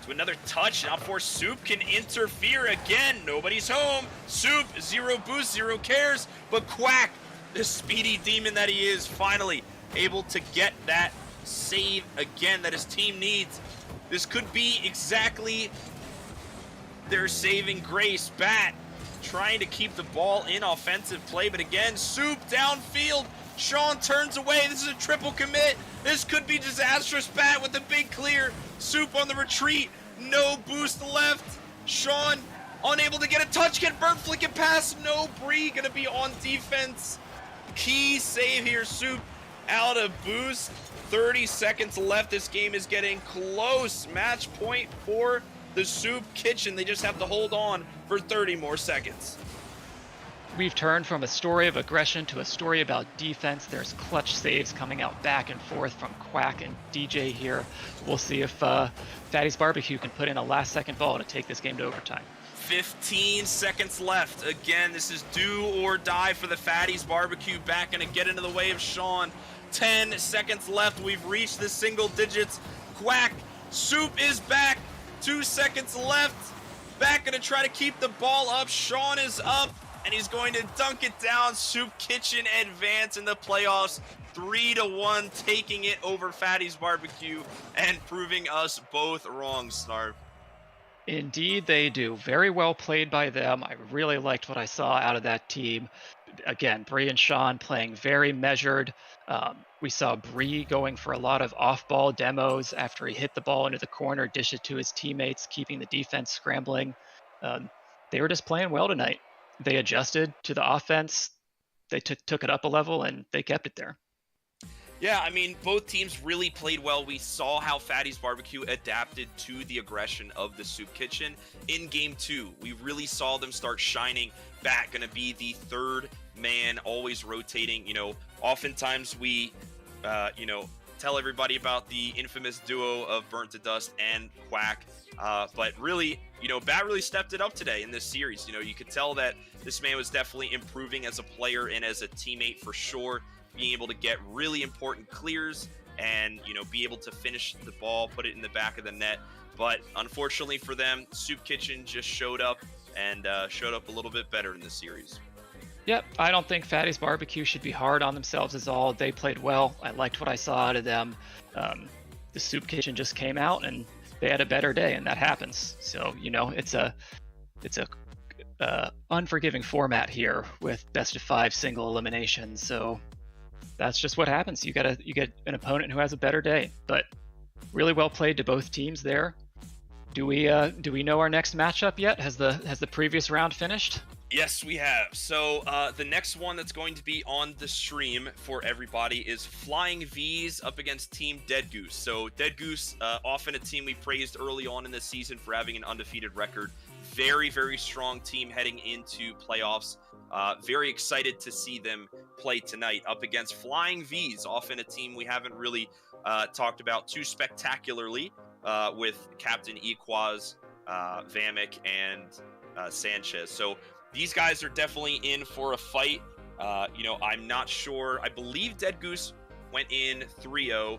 to another touch. Now for Soup can interfere again. Nobody's home. Soup, 0 boost, 0 cares. But Quack, the speedy demon that he is, finally able to get that save again that his team needs. This could be exactly their saving grace. Bat trying to keep the ball in offensive play, but again, Soup downfield. Sean turns away. This is a triple commit. This could be disastrous. Bat with the big clear. Soup on the retreat. No boost left. Sean unable to get a touch. Get Burnt flicking past. No. Bree gonna be on defense. Key save here. Soup out of boost. 30 seconds left. This game is getting close. Match point for the Soup Kitchen. They just have to hold on for 30 more seconds. We've turned from a story of aggression to a story about defense. There's clutch saves coming out back and forth from Quack and DJ here. We'll see if Fatty's Barbecue can put in a last-second ball to take this game to overtime. 15 seconds left. Again, this is do or die for the Fatty's Barbecue. Back and get into the way of Sean. 10 seconds left. We've reached the single digits. Quack Soup is back. 2 seconds left. Back going to try to keep the ball up. Sean is up, and he's going to dunk it down. Soup Kitchen advance in the playoffs. 3-1, taking it over Fatty's Barbecue and proving us both wrong, Snarf. Indeed, they do. Very well played by them. I really liked what I saw out of that team. Again, Bree and Sean playing very measured. We saw Bree going for a lot of off-ball demos after he hit the ball into the corner, dish it to his teammates, keeping the defense scrambling. They were just playing well tonight. They adjusted to the offense. They took it up a level, and they kept it there. Yeah, I mean, both teams really played well. We saw how Fatty's Barbecue adapted to the aggression of the Soup Kitchen. In Game 2, we really saw them start shining back, going to be the third man, always rotating. You know, oftentimes we, tell everybody about the infamous duo of Burnt to Dust and Quack. But really, Bat really stepped it up today in this series. You could tell that this man was definitely improving as a player and as a teammate for sure. Being able to get really important clears and, be able to finish the ball, put it in the back of the net. But unfortunately for them, Soup Kitchen just showed up and showed up a little bit better in this series. Yep, I don't think Fatty's Barbecue should be hard on themselves at all. They played well. I liked what I saw out of them. The Soup Kitchen just came out and they had a better day, and that happens. So, it's a unforgiving format here with best of 5 single eliminations. So that's just what happens. You get an opponent who has a better day. But really well played to both teams there. Do we know our next matchup yet? Has the previous round finished? Yes, we have. So the next one that's going to be on the stream for everybody is Flying V's up against Team Dead Goose. So Dead Goose, often a team we praised early on in the season for having an undefeated record. Very, very strong team heading into playoffs. Very excited to see them play tonight up against Flying V's, often a team we haven't really talked about too spectacularly with Captain Equaz, Vamek, and Sanchez. So these guys are definitely in for a fight. I'm not sure. I believe Dead Goose went in 3-0.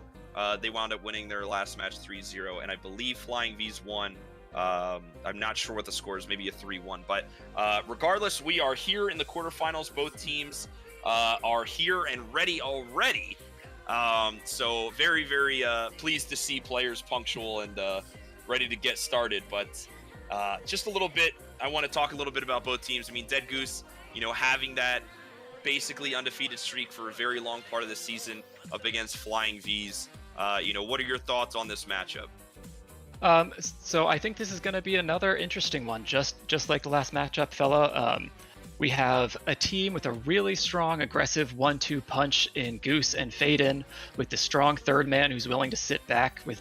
They wound up winning their last match 3-0, and I believe Flying V's won. I'm not sure what the score is, maybe a 3-1. But regardless, we are here in the quarterfinals. Both teams are here and ready already. So very, very pleased to see players punctual and ready to get started. But just a little bit, I want to talk a little bit about both teams. I mean, Dead Goose, having that basically undefeated streak for a very long part of the season up against Flying V's. What are your thoughts on this matchup? So I think this is going to be another interesting one, just like the last matchup, fella. We have a team with a really strong, aggressive 1-2 punch in Goose and Faden, with the strong third man who's willing to sit back with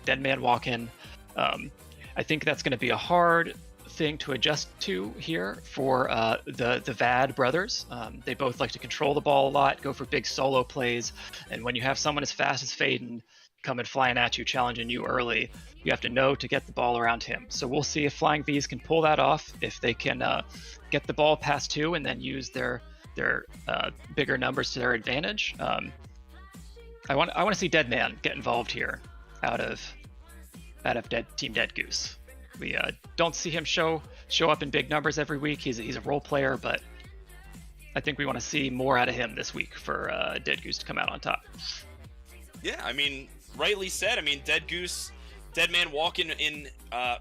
Dead Man walk in. I think that's going to be a hard thing to adjust to here for the Vad brothers. They both like to control the ball a lot, go for big solo plays, and when you have someone as fast as Faden coming flying at you, challenging you early, you have to know to get the ball around him. So we'll see if Flying V's can pull that off, if they can get the ball past 2 and then use their bigger numbers to their advantage. I want to see Dead Man get involved here out of Team Dead Goose. We don't see him show up in big numbers every week. He's a role player, but I think we want to see more out of him this week for Dead Goose to come out on top. Yeah, I mean, rightly said. I mean, Dead Man walking in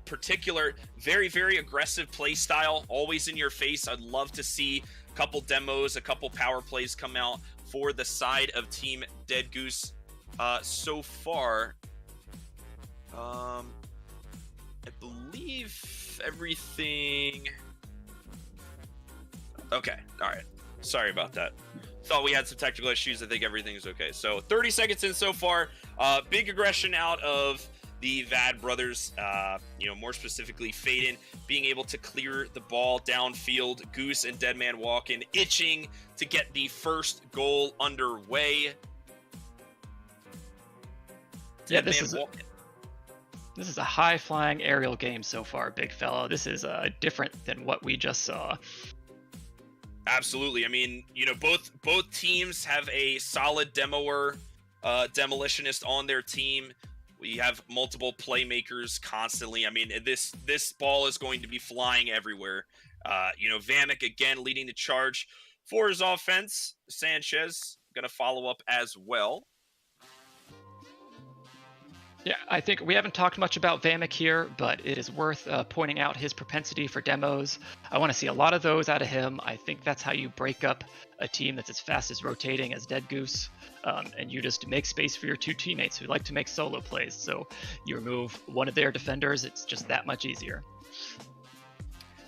particular, very, very aggressive play style, always in your face. I'd love to see a couple demos, a couple power plays come out for the side of Team Dead Goose so far. I believe everything... Okay, all right. Sorry about that. Thought we had some technical issues. I think everything's okay. So 30 seconds in so far. Big aggression out of the Vad brothers. More specifically, Faden being able to clear the ball downfield. Goose and Dead Man walking, itching to get the first goal underway. Yeah, this is a high-flying aerial game so far, big fella. This is different than what we just saw. Absolutely. I mean, both teams have a solid demoer, demolitionist on their team. We have multiple playmakers constantly. I mean, this ball is going to be flying everywhere. Vamek again leading the charge for his offense. Sanchez going to follow up as well. Yeah, I think we haven't talked much about Vamek here, but it is worth pointing out his propensity for demos. I want to see a lot of those out of him. I think that's how you break up a team that's as fast as rotating as Dead Goose, and you just make space for your two teammates who like to make solo plays. So you remove one of their defenders, it's just that much easier.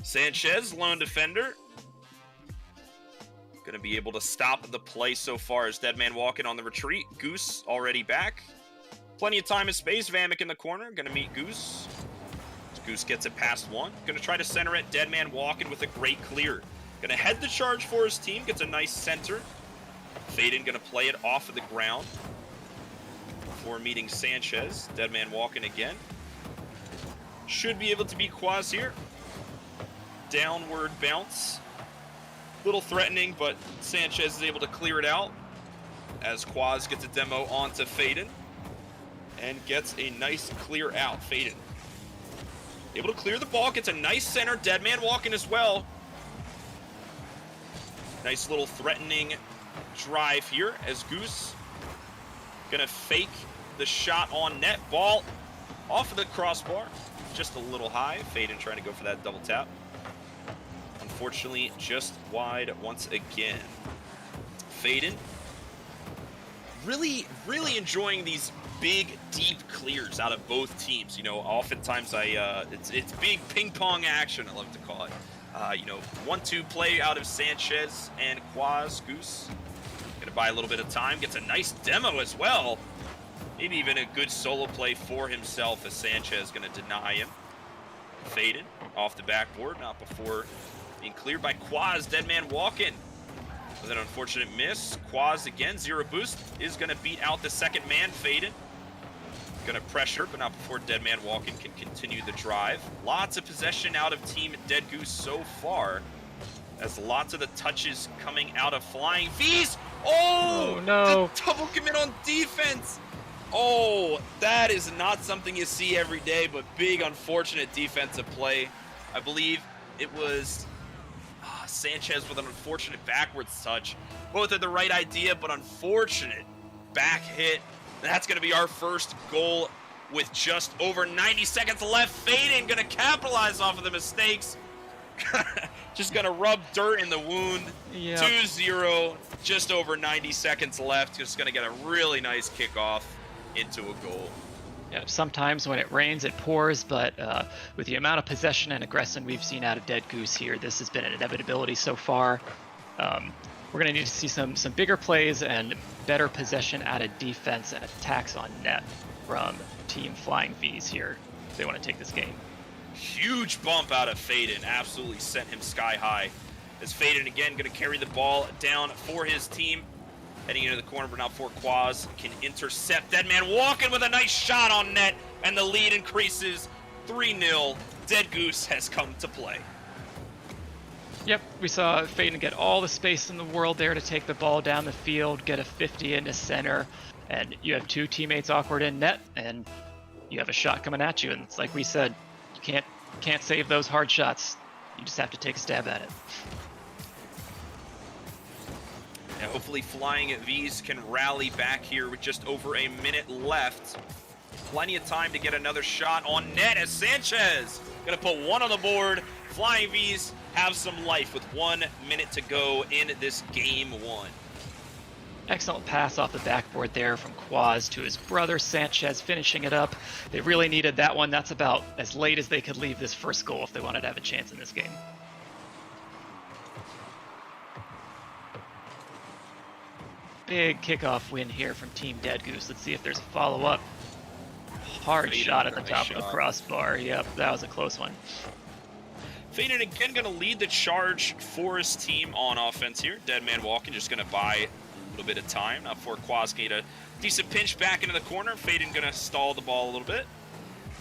Sanchez, lone defender. Going to be able to stop the play so far as Deadman walking on the retreat. Goose already back. Plenty of time and space. Vamek in the corner. Going to meet Goose. Goose gets it past one. Going to try to center it. Deadman walking with a great clear. Going to head the charge for his team. Gets a nice center. Faden going to play it off of the ground before meeting Sanchez. Deadman walking again. Should be able to beat Quaz here. Downward bounce. Little threatening, but Sanchez is able to clear it out as Quaz gets a demo onto Faden and gets a nice clear out. Faden able to clear the ball, gets a nice center. Deadman walking as well. Nice little threatening drive here as Goose gonna fake the shot on net. Ball off of the crossbar, just a little high. Faden trying to go for that double tap. Unfortunately, just wide once again. Faden really enjoying these big, deep clears out of both teams. Oftentimes it's big ping pong action, I love to call it. 1-2 play out of Sanchez and Quaz. Goose gonna buy a little bit of time, gets a nice demo as well. Maybe even a good solo play for himself as Sanchez gonna deny him. Faden off the backboard, not before being cleared by Quaz. Deadman walking with an unfortunate miss. Quaz again, 0 boost, is going to beat out the second man. Faden going to pressure, but not before Deadman walking can continue the drive. Lots of possession out of Team Dead Goose so far, as lots of the touches coming out of Flying V's. Oh no! The double commit on defense. Oh, that is not something you see every day, but big unfortunate defensive play. I believe it was Sanchez with an unfortunate backwards touch. Both had the right idea, but unfortunate back hit. That's going to be our first goal with just over 90 seconds left. Faden going to capitalize off of the mistakes. Just going to rub dirt in the wound. Yep. 2-0, just over 90 seconds left. Just going to get a really nice kickoff into a goal. Yeah, sometimes when it rains, it pours, but with the amount of possession and aggression we've seen out of Dead Goose here, this has been an inevitability so far. We're going to need to see some bigger plays and better possession out of defense and attacks on net from Team Flying V's here if they want to take this game. Huge bump out of Faden, absolutely sent him sky high. As Faden again going to carry the ball down for his team. Heading into the corner, but now for Quaz can intercept. Deadman walking with a nice shot on net, and the lead increases 3-0. Dead Goose has come to play. Yep, we saw Faden get all the space in the world there to take the ball down the field, get a 50 into center, and you have two teammates awkward in net, and you have a shot coming at you. And it's like we said, you can't save those hard shots. You just have to take a stab at it. And hopefully Flying V's can rally back here with just over a minute left. Plenty of time to get another shot on net as Sanchez gonna put one on the board. Flying V's have some life with 1 minute to go in this game one. Excellent pass off the backboard there from Quaz to his brother Sanchez, finishing it up. They really needed that one. That's about as late as they could leave this first goal if they wanted to have a chance in this game. Big kickoff win here from Team Dead Goose. Let's see if there's a follow-up. Hard shot at the top of the crossbar. Yep, that was a close one. Faden again going to lead the charge for his team on offense here. Deadman walking, just going to buy a little bit of time. Now for Quaz, get a decent pinch back into the corner. Faden going to stall the ball a little bit.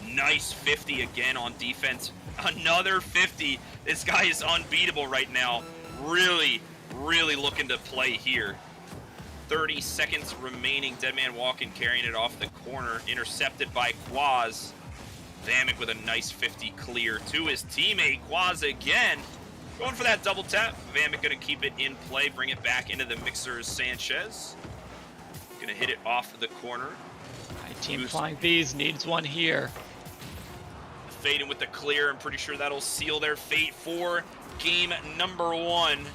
Nice 50 again on defense. Another 50. This guy is unbeatable right now. Really looking to play here. 30 seconds remaining. Deadman walking, carrying it off the corner, intercepted by Quaz. Vamek with a nice 50 clear to his teammate. Quaz again, going for that double tap. Vamek gonna keep it in play, bring it back into the mixer. Sanchez gonna hit it off the corner. Team Flying V's needs one here. Faden with the clear. I'm pretty sure that'll seal their fate for game number 1.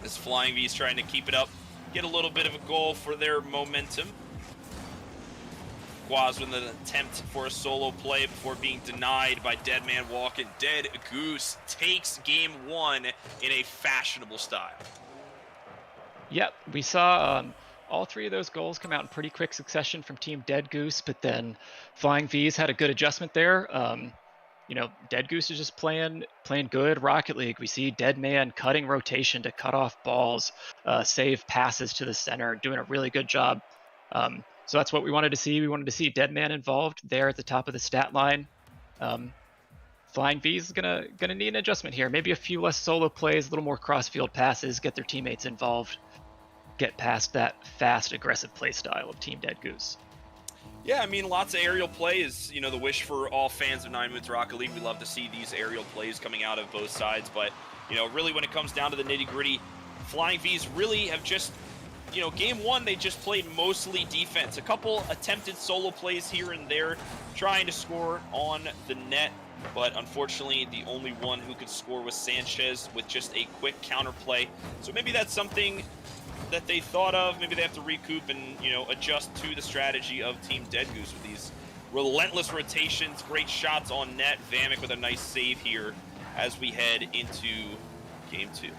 This Flying V's trying to keep it up, get a little bit of a goal for their momentum. Quaz with an attempt for a solo play before being denied by Deadman Walking. Dead Goose takes game 1 in a fashionable style. Yep, we saw all 3 of those goals come out in pretty quick succession from Team Dead Goose, but then Flying V's had a good adjustment there. You know, Dead Goose is just playing good Rocket League. We see Deadman cutting rotation to cut off balls, save passes to the center, doing a really good job. So that's what we wanted to see. We wanted to see Deadman involved there at the top of the stat line. Flying V's is gonna need an adjustment here. Maybe a few less solo plays, a little more cross-field passes, get their teammates involved, get past that fast, aggressive play style of Team Dead Goose. Yeah, I mean, lots of aerial play is, you know, the wish for all fans of 9Moons Rocket League. We love to see these aerial plays coming out of both sides, but, you know, really when it comes down to the nitty-gritty, Flying V's really have just, you know, game 1, they just played mostly defense. A couple attempted solo plays here and there, trying to score on the net, but unfortunately, the only one who could score was Sanchez with just a quick counter play. So maybe that's something that they thought of. Maybe they have to recoup and, you know, adjust to the strategy of Team Dead Goose with these relentless rotations, great shots on net. Vamek with a nice save here as we head into game 2.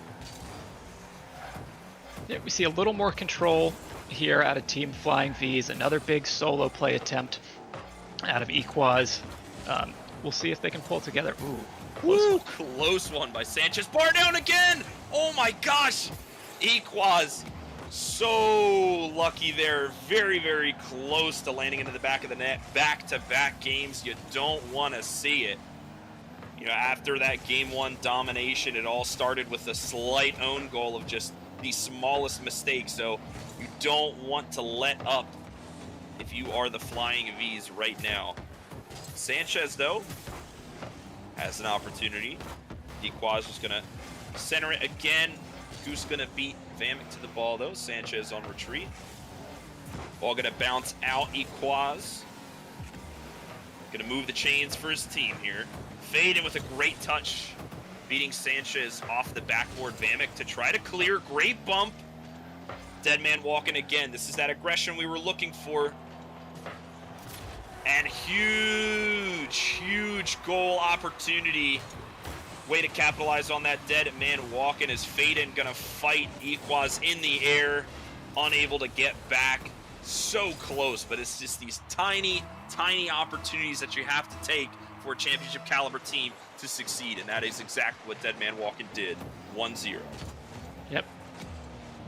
Yeah, we see a little more control here out of Team Flying V's. Another big solo play attempt out of Equaz. We'll see if they can pull it together. Ooh, close one by Sanchez. Bar down again! Oh my gosh! Equaz, so lucky there. Very, very close to landing into the back of the net. Back-to-back games, you don't want to see it. You know, after that game 1 domination, it all started with a slight own goal of just the smallest mistake, so you don't want to let up if you are the Flying V's right now. Sanchez, though, has an opportunity. Equaz is going to center it again. Goose going to beat Vamek to the ball, though. Sanchez on retreat. Ball going to bounce out. Equaz going to move the chains for his team here. Faden with a great touch, beating Sanchez off the backboard. Vamek to try to clear. Great bump. Deadman walking again. This is that aggression we were looking for. And huge goal opportunity. Way to capitalize on that. Deadman walking as Faden gonna fight Equaz in the air. Unable to get back. So close, but it's just these tiny opportunities that you have to take for a championship caliber team to succeed, and that is exactly what Deadman Walking did. 1-0. Yep.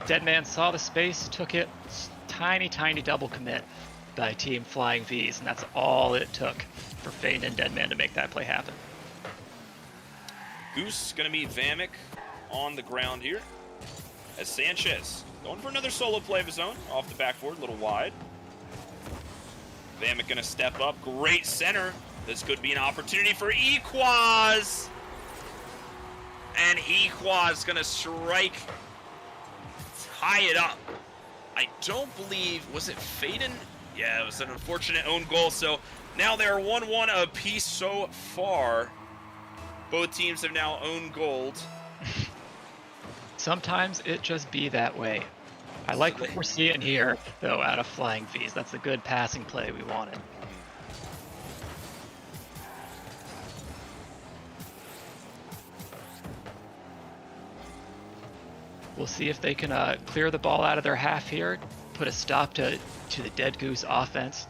Deadman saw the space, took it. Tiny double commit by Team Flying V's, and that's all it took for Faden and Deadman to make that play happen. Goose gonna meet Vamek on the ground here as Sanchez going for another solo play of his own off the backboard, a little wide. Vamek gonna step up. Great center. This could be an opportunity for Equaz. And Equaz gonna strike, tie it up. I don't believe, was it Faden? Yeah, it was an unfortunate own goal. So now they're 1-1 apiece so far. Both teams have now owned gold. Sometimes it just be that way. I like what we're seeing here, though, out of Flying V's. That's a good passing play we wanted. We'll see if they can clear the ball out of their half here, put a stop to the Dead Goose offense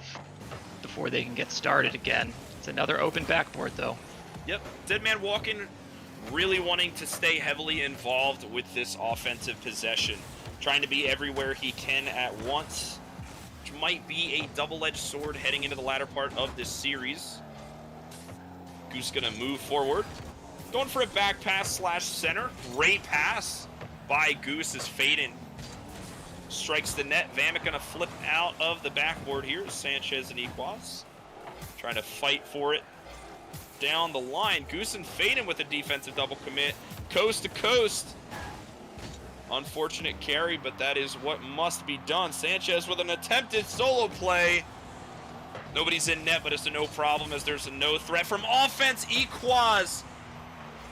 before they can get started again. It's another open backboard, though. Yep, Deadman Walking really wanting to stay heavily involved with this offensive possession. Trying to be everywhere he can at once, which might be a double-edged sword heading into the latter part of this series. Goose gonna move forward. Going for a back pass / center. Great pass by Goose as Faden strikes the net. Vamek gonna flip out of the backboard here. Sanchez and Equaz trying to fight for it down the line. Goose and Faden with a defensive double commit. Coast to coast. Unfortunate carry, but that is what must be done. Sanchez with an attempted solo play. Nobody's in net, but it's a no problem as there's a no threat from offense. Equaz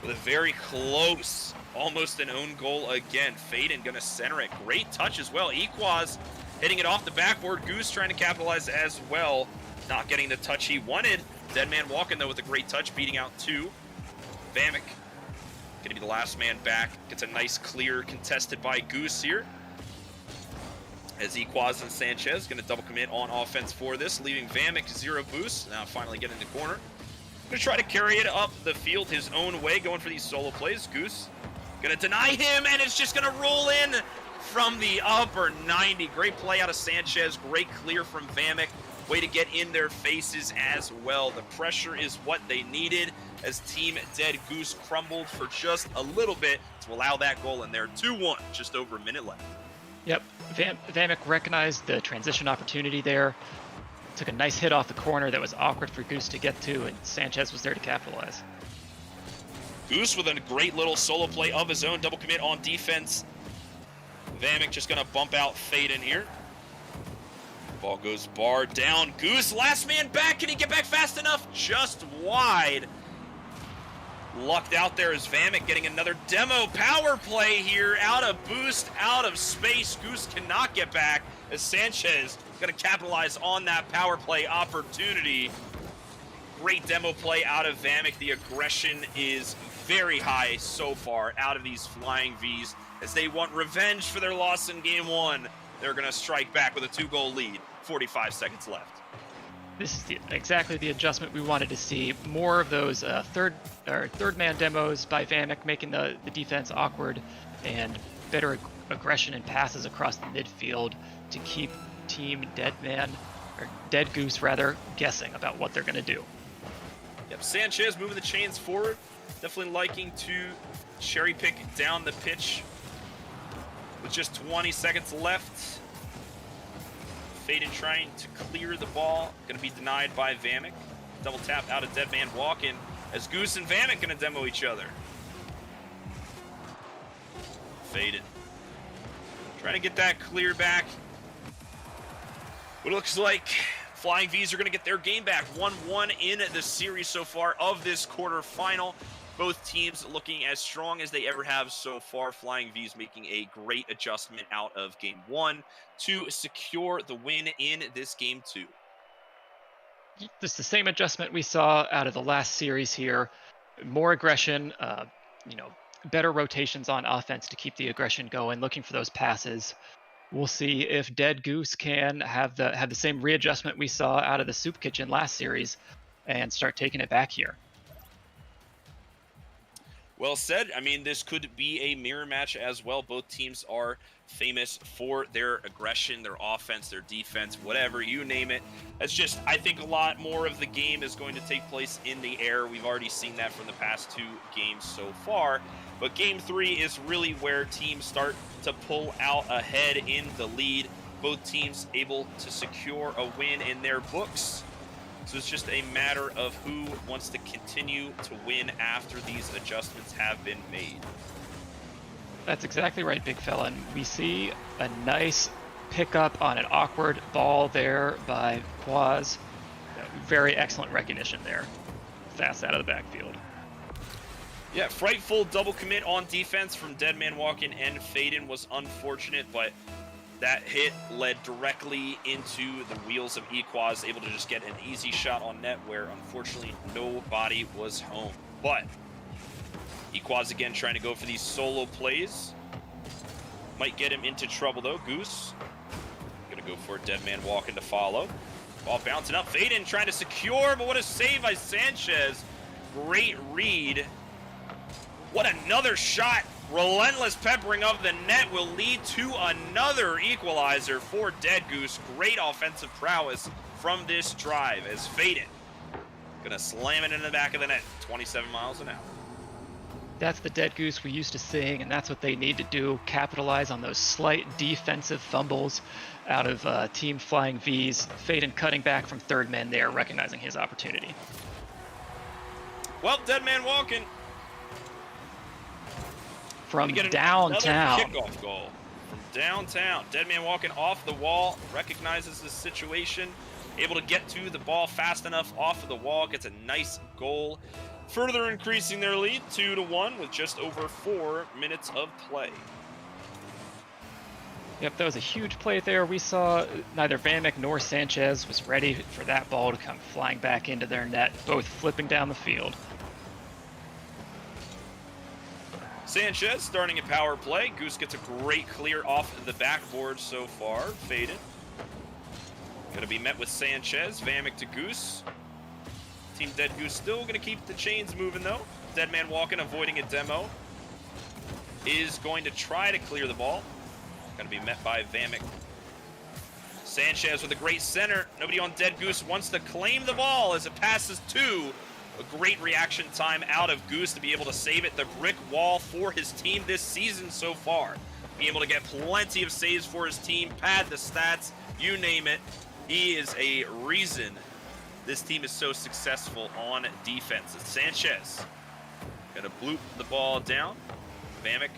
with a very close, almost an own goal again. Faden gonna center it. Great touch as well. Equaz hitting it off the backboard. Goose trying to capitalize as well. Not getting the touch he wanted. Deadman walking though with a great touch, beating out two. Vamek gonna be the last man back. Gets a nice clear contested by Goose here. As Equaz and Sanchez gonna double commit on offense for this, leaving Vamek 0 boost. Now finally get in the corner. Gonna try to carry it up the field his own way, going for these solo plays. Goose gonna deny him, and it's just gonna roll in from the upper 90. Great play out of Sanchez, great clear from Vamek. Way to get in their faces as well. The pressure is what they needed as Team Dead Goose crumbled for just a little bit to allow that goal in there. 2-1, just over a minute left. Yep, Vamek recognized the transition opportunity there. Took a nice hit off the corner that was awkward for Goose to get to, and Sanchez was there to capitalize. Goose with a great little solo play of his own, double commit on defense. Vamek just gonna bump out Faden here. Ball goes bar down. Goose, last man back. Can he get back fast enough? Just wide. Lucked out there as Vamek getting another demo power play here. Out of boost, out of space. Goose cannot get back as Sanchez is going to capitalize on that power play opportunity. Great demo play out of Vamek. The aggression is very high so far out of these Flying Vs as they want revenge for their loss in Game 1. They're going to strike back with a 2-goal lead. 45 seconds left. This is exactly the adjustment we wanted to see. More of those third man demos by Vamek, making the defense awkward, and better aggression and passes across the midfield to keep Team Deadman, or Dead Goose rather, guessing about what they're going to do. Yep, Sanchez moving the chains forward. Definitely liking to cherry pick down the pitch with just 20 seconds left. Faden trying to clear the ball. Going to be denied by Vamek. Double tap out of Deadman walking as Goose and Vamek going to demo each other. Faden trying to get that clear back. What it looks like Flying Vs are going to get their game back. 1-1 in the series so far of this quarterfinal. Both teams looking as strong as they ever have so far. Flying Vs making a great adjustment out of Game 1 to secure the win in this Game 2. Just the same adjustment we saw out of the last series here. More aggression, better rotations on offense to keep the aggression going, looking for those passes. We'll see if Dead Goose can have the same readjustment we saw out of the Soup Kitchen last series and start taking it back here. Well said. I mean, this could be a mirror match as well. Both teams are famous for their aggression, their offense, their defense, whatever, you name it. It's just, I think a lot more of the game is going to take place in the air. We've already seen that from the past 2 games so far. But Game 3 is really where teams start to pull out ahead in the lead. Both teams able to secure a win in their books. So it's just a matter of who wants to continue to win after these adjustments have been made. That's exactly right, big fella. And we see a nice pickup on an awkward ball there by Quaz. Very excellent recognition there. Fast out of the backfield. Yeah, frightful double commit on defense from Deadman Walken and Faden was unfortunate, but that hit led directly into the wheels of Equaz, able to just get an easy shot on net where unfortunately nobody was home. But Equaz again trying to go for these solo plays. Might get him into trouble though. Goose gonna go for a Deadman Walken to follow. Ball bouncing up. Faden trying to secure, but what a save by Sanchez. Great read. What another shot. Relentless peppering of the net will lead to another equalizer for Dead Goose. Great offensive prowess from this drive as Faden gonna slam it in the back of the net. 27 miles an hour. That's the dead goose we used to sing, and that's what they need to do. Capitalize on those slight defensive fumbles out of Team Flying V's. Faden cutting back from third man there, recognizing his opportunity. Well, dead man walking. From downtown. Another kickoff goal from downtown. Dead man walking off the wall, recognizes the situation, able to get to the ball fast enough off of the wall, gets a nice goal, further increasing their lead 2-1 with just over 4 minutes of play. Yep, that was a huge play there. We saw neither Vamek nor Sanchez was ready for that ball to come flying back into their net, both flipping down the field. Sanchez starting a power play. Goose gets a great clear off the backboard so far. Faded. Going to be met with Sanchez. Vamek to Goose. Team Dead Goose still going to keep the chains moving though. Dead man walking, avoiding a demo. Is going to try to clear the ball. Going to be met by Vamek. Sanchez with a great center. Nobody on Dead Goose wants to claim the ball as it passes to. A great reaction time out of Goose to be able to save it. The brick wall for his team this season so far. Being able to get plenty of saves for his team, pad the stats, you name it. He is a reason this team is so successful on defense. It's Sanchez gonna bloop the ball down. Vamek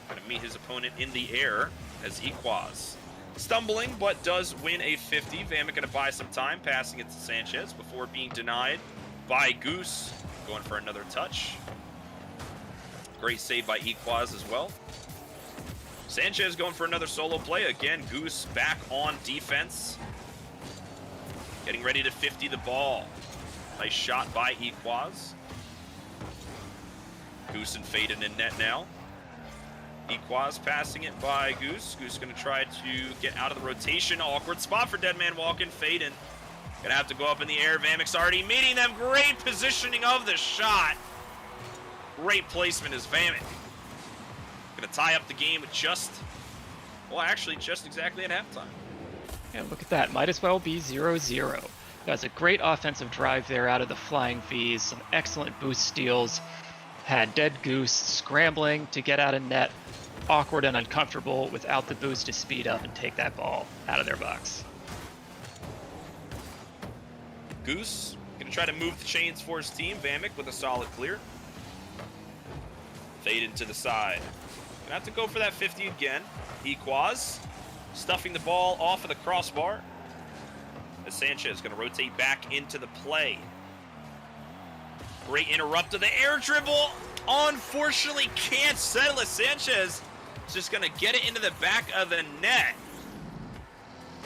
gonna meet his opponent in the air as Equaz. Stumbling, but does win a 50. Vamek gonna buy some time, passing it to Sanchez before being denied by Goose. Going for another touch. Great save by Equaz as well. Sanchez going for another solo play. Again, Goose back on defense. Getting ready to 50 the ball. Nice shot by Equaz. Goose and Faden in net now. Equaz passing it by Goose. Goose going to try to get out of the rotation. Awkward spot for dead man walking. Faden going to have to go up in the air. Vamek's already meeting them. Great positioning of the shot. Great placement is Vamek. Going to tie up the game with just exactly at halftime. Yeah, look at that. Might as well be 0-0. That's a great offensive drive there out of the Flying V's. Some excellent boost steals. Had Dead Goose scrambling to get out of net. Awkward and uncomfortable without the boost to speed up and take that ball out of their box. Goose going to try to move the chains for his team. Vamek with a solid clear. Fade into the side. Gonna have to go for that 50 again. Equaz stuffing the ball off of the crossbar. As Sanchez gonna rotate back into the play. Great interrupt of the air dribble. Unfortunately can't settle it. Sanchez is just gonna get it into the back of the net.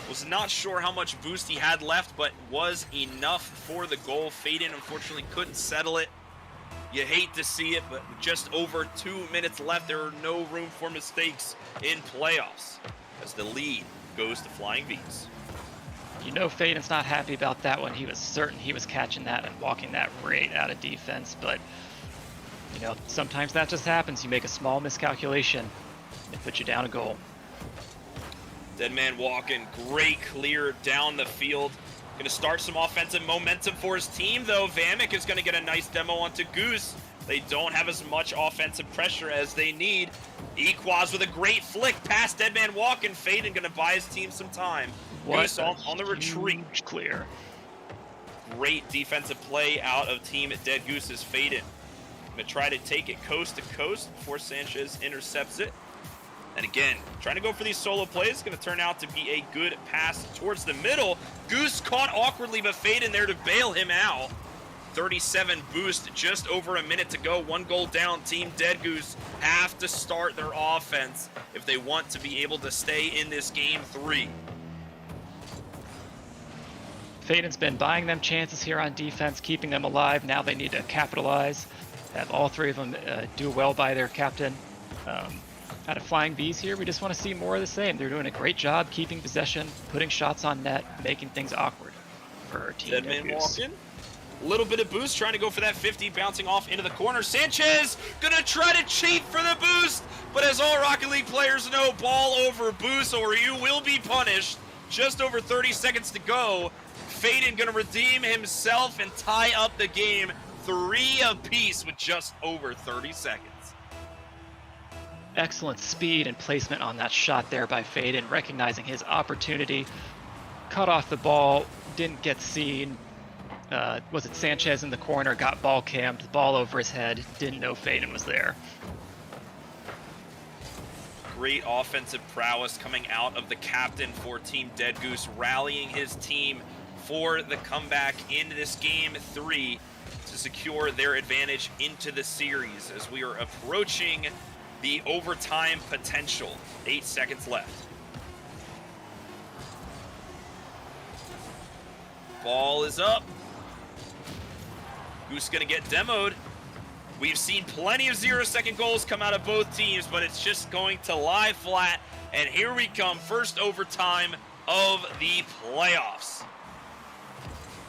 Was not sure how much boost he had left, but was enough for the goal. Faden unfortunately couldn't settle it. You hate to see it, but just over 2 minutes left. There are no room for mistakes in playoffs as the lead goes to Flying V's. You know Faden's not happy about that one. He was certain he was catching that and walking that right out of defense, but you know, sometimes that just happens. You make a small miscalculation, it puts you down a goal. Dead man walking, great clear down the field. Going to start some offensive momentum for his team, though. Vamek is going to get a nice demo onto Goose. They don't have as much offensive pressure as they need. Equaz with a great flick past Dead man walking. Faden going to buy his team some time. Goose on the retreat. Clear. Great defensive play out of team at Dead Goose's Faden. Going to try to take it coast to coast before Sanchez intercepts it. And again, trying to go for these solo plays. Going to turn out to be a good pass towards the middle. Goose caught awkwardly, but Faden there to bail him out. 37 boost, just over a minute to go. 1 goal down. Team Dead Goose have to start their offense if they want to be able to stay in this game 3. Faden's been buying them chances here on defense, keeping them alive. Now they need to capitalize. Have all 3 of them do well by their captain. Out of Flying V's here, we just want to see more of the same. They're doing a great job keeping possession, putting shots on net, making things awkward for Team Dead man Goose. walking. A little bit of boost, trying to go for that 50, bouncing off into the corner. Sanchez gonna try to cheat for the boost, but as all Rocket League players know, ball over boost or you will be punished. Just over 30 seconds to go. Faden gonna redeem himself and tie up the game 3 apiece with just over 30 seconds. Excellent speed and placement on that shot there by Faden, recognizing his opportunity. Cut off the ball, didn't get seen. Was it Sanchez in the corner, got ball cammed, the ball over his head, didn't know Faden was there. Great offensive prowess coming out of the captain for Team Dead Goose, rallying his team for the comeback in this game 3 to secure their advantage into the series as we are approaching the overtime potential. 8 seconds left. Ball is up. Goose gonna get demoed. We've seen plenty of 0-second goals come out of both teams, but it's just going to lie flat. And here we come, first overtime of the playoffs.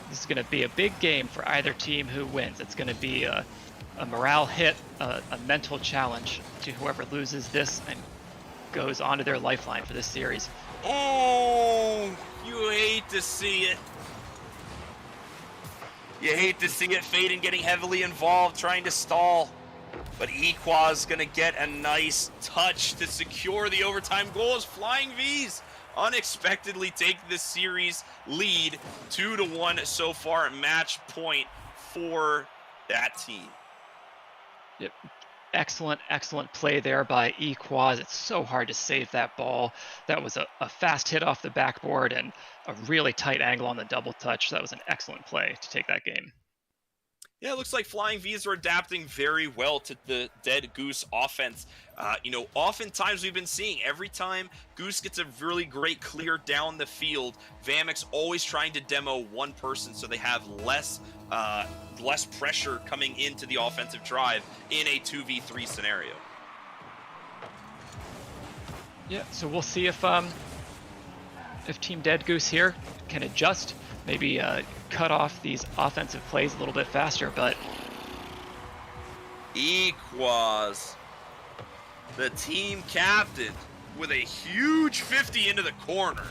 This is going to be a big game for either team who wins. It's going to be a morale hit, a mental challenge to whoever loses this and goes onto their lifeline for this series. Oh, you hate to see it. You hate to see it. Faden getting heavily involved, trying to stall. But Equaz going to get a nice touch to secure the overtime goal as Flying V's unexpectedly take the series lead 2-1 so far. Match point for that team. Yep. Excellent play there by Equaz. It's so hard to save that ball. That was a fast hit off the backboard and a really tight angle on the double touch. That was an excellent play to take that game. Yeah, it looks like Flying V's are adapting very well to the Dead Goose offense. Oftentimes we've been seeing every time Goose gets a really great clear down the field, Vamek's always trying to demo one person so they have less pressure coming into the offensive drive in a 2v3 scenario. Yeah, so we'll see if Team Dead Goose here can adjust, maybe cut off these offensive plays a little bit faster, but Equaz, the team captain, with a huge 50 into the corner.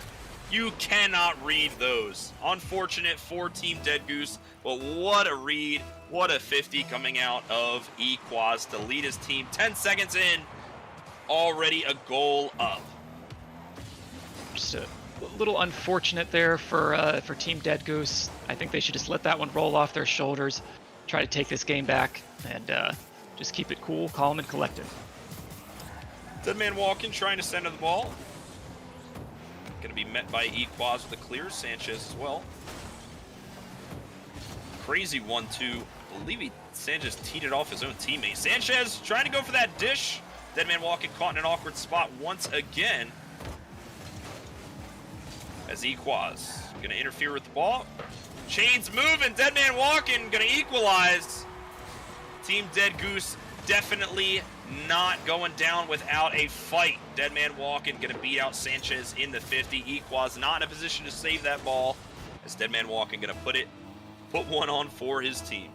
You cannot read those. Unfortunate for Team Dead Goose, but what a read, what a 50 coming out of Equaz to lead his team. 10 seconds in, already a goal up. Just a little unfortunate there for Team Dead Goose. I think they should just let that one roll off their shoulders, try to take this game back, and just keep it cool, calm, and collected. Dead man walking, trying to center the ball. Going to be met by Equaz with a clear. Sanchez as well. Crazy 1-2. I believe Sanchez teed it off his own teammate. Sanchez trying to go for that dish. Dead man walking, caught in an awkward spot once again. As Equaz going to interfere with the ball. Chains moving, Dead man walking, going to equalize. Team Dead Goose definitely not going down without a fight. Dead man walking, going to beat out Sanchez in the 50. Equaz not in a position to save that ball. As Dead man walking going to put one on for his team.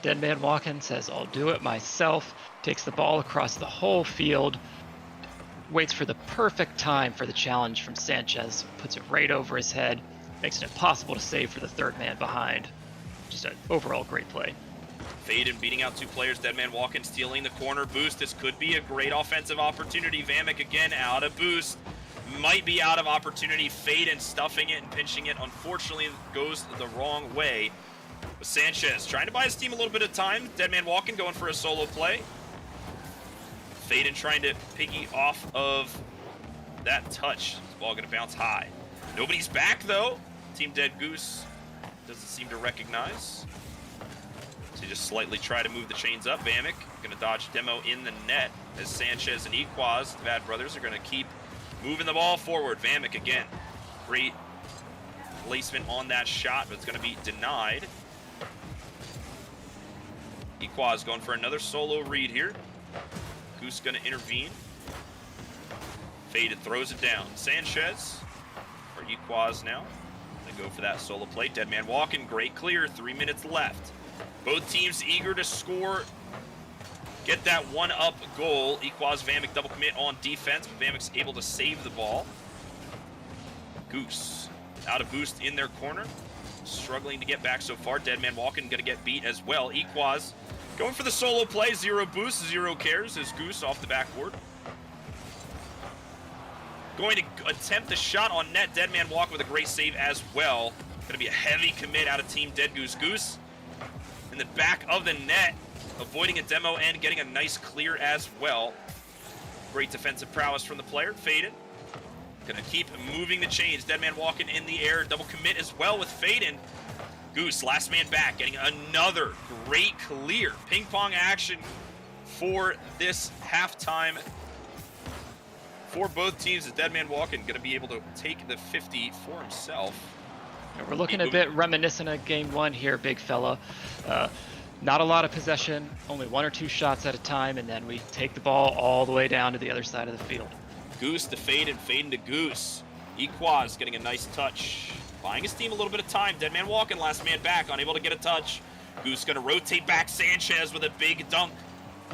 Dead man walking says, "I'll do it myself." Takes the ball across the whole field. Waits for the perfect time for the challenge from Sanchez. Puts it right over his head. Makes it impossible to save for the third man behind. Just an overall great play. Faden beating out two players. Dead man walking, stealing the corner boost. This could be a great offensive opportunity. Vamek again out of boost. Might be out of opportunity. Faden stuffing it and pinching it. Unfortunately, goes the wrong way. But Sanchez trying to buy his team a little bit of time. Dead man walking, going for a solo play. Faden trying to piggy off of that touch. This ball going to bounce high. Nobody's back, though. Team Dead Goose doesn't seem to recognize. So just slightly try to move the chains up. Vamek going to dodge demo in the net as Sanchez and Equaz, the Bad Brothers, are going to keep moving the ball forward. Vamek again. Great placement on that shot, but it's going to be denied. Equaz going for another solo read here. Goose going to intervene. Faded throws it down. Sanchez, or Equaz now. They go for that solo play. Dead man walking, great clear, 3 minutes left. Both teams eager to score, get that one-up goal. Equaz, Vamek double commit on defense, but Vamek's able to save the ball. Goose out of boost in their corner. struggling to get back so far. Deadman Walking going to get beat as well. Equaz going for the solo play. 0 boost, 0 cares as Goose off the backboard. Going to attempt the shot on net. Deadman Walk with a great save as well. Going to be a heavy commit out of Team Dead Goose. Goose in the back of the net, avoiding a demo and getting a nice clear as well. Great defensive prowess from the player. Faden gonna keep moving the chains. Deadman Walking in the air. Double commit as well with Faden. Goose, last man back, getting another great clear. Ping pong action for this halftime for both teams. As Deadman Walking gonna be able to take the 50 for himself. Yeah, we're looking a bit reminiscent of game 1 here, big fella. Not a lot of possession, only 1 or 2 shots at a time, and then we take the ball all the way down to the other side of the field. Goose to Faden, Faden to Goose. Equaz getting a nice touch. Buying his team a little bit of time. Deadman Walking, last man back, unable to get a touch. Goose gonna rotate back Sanchez with a big dunk,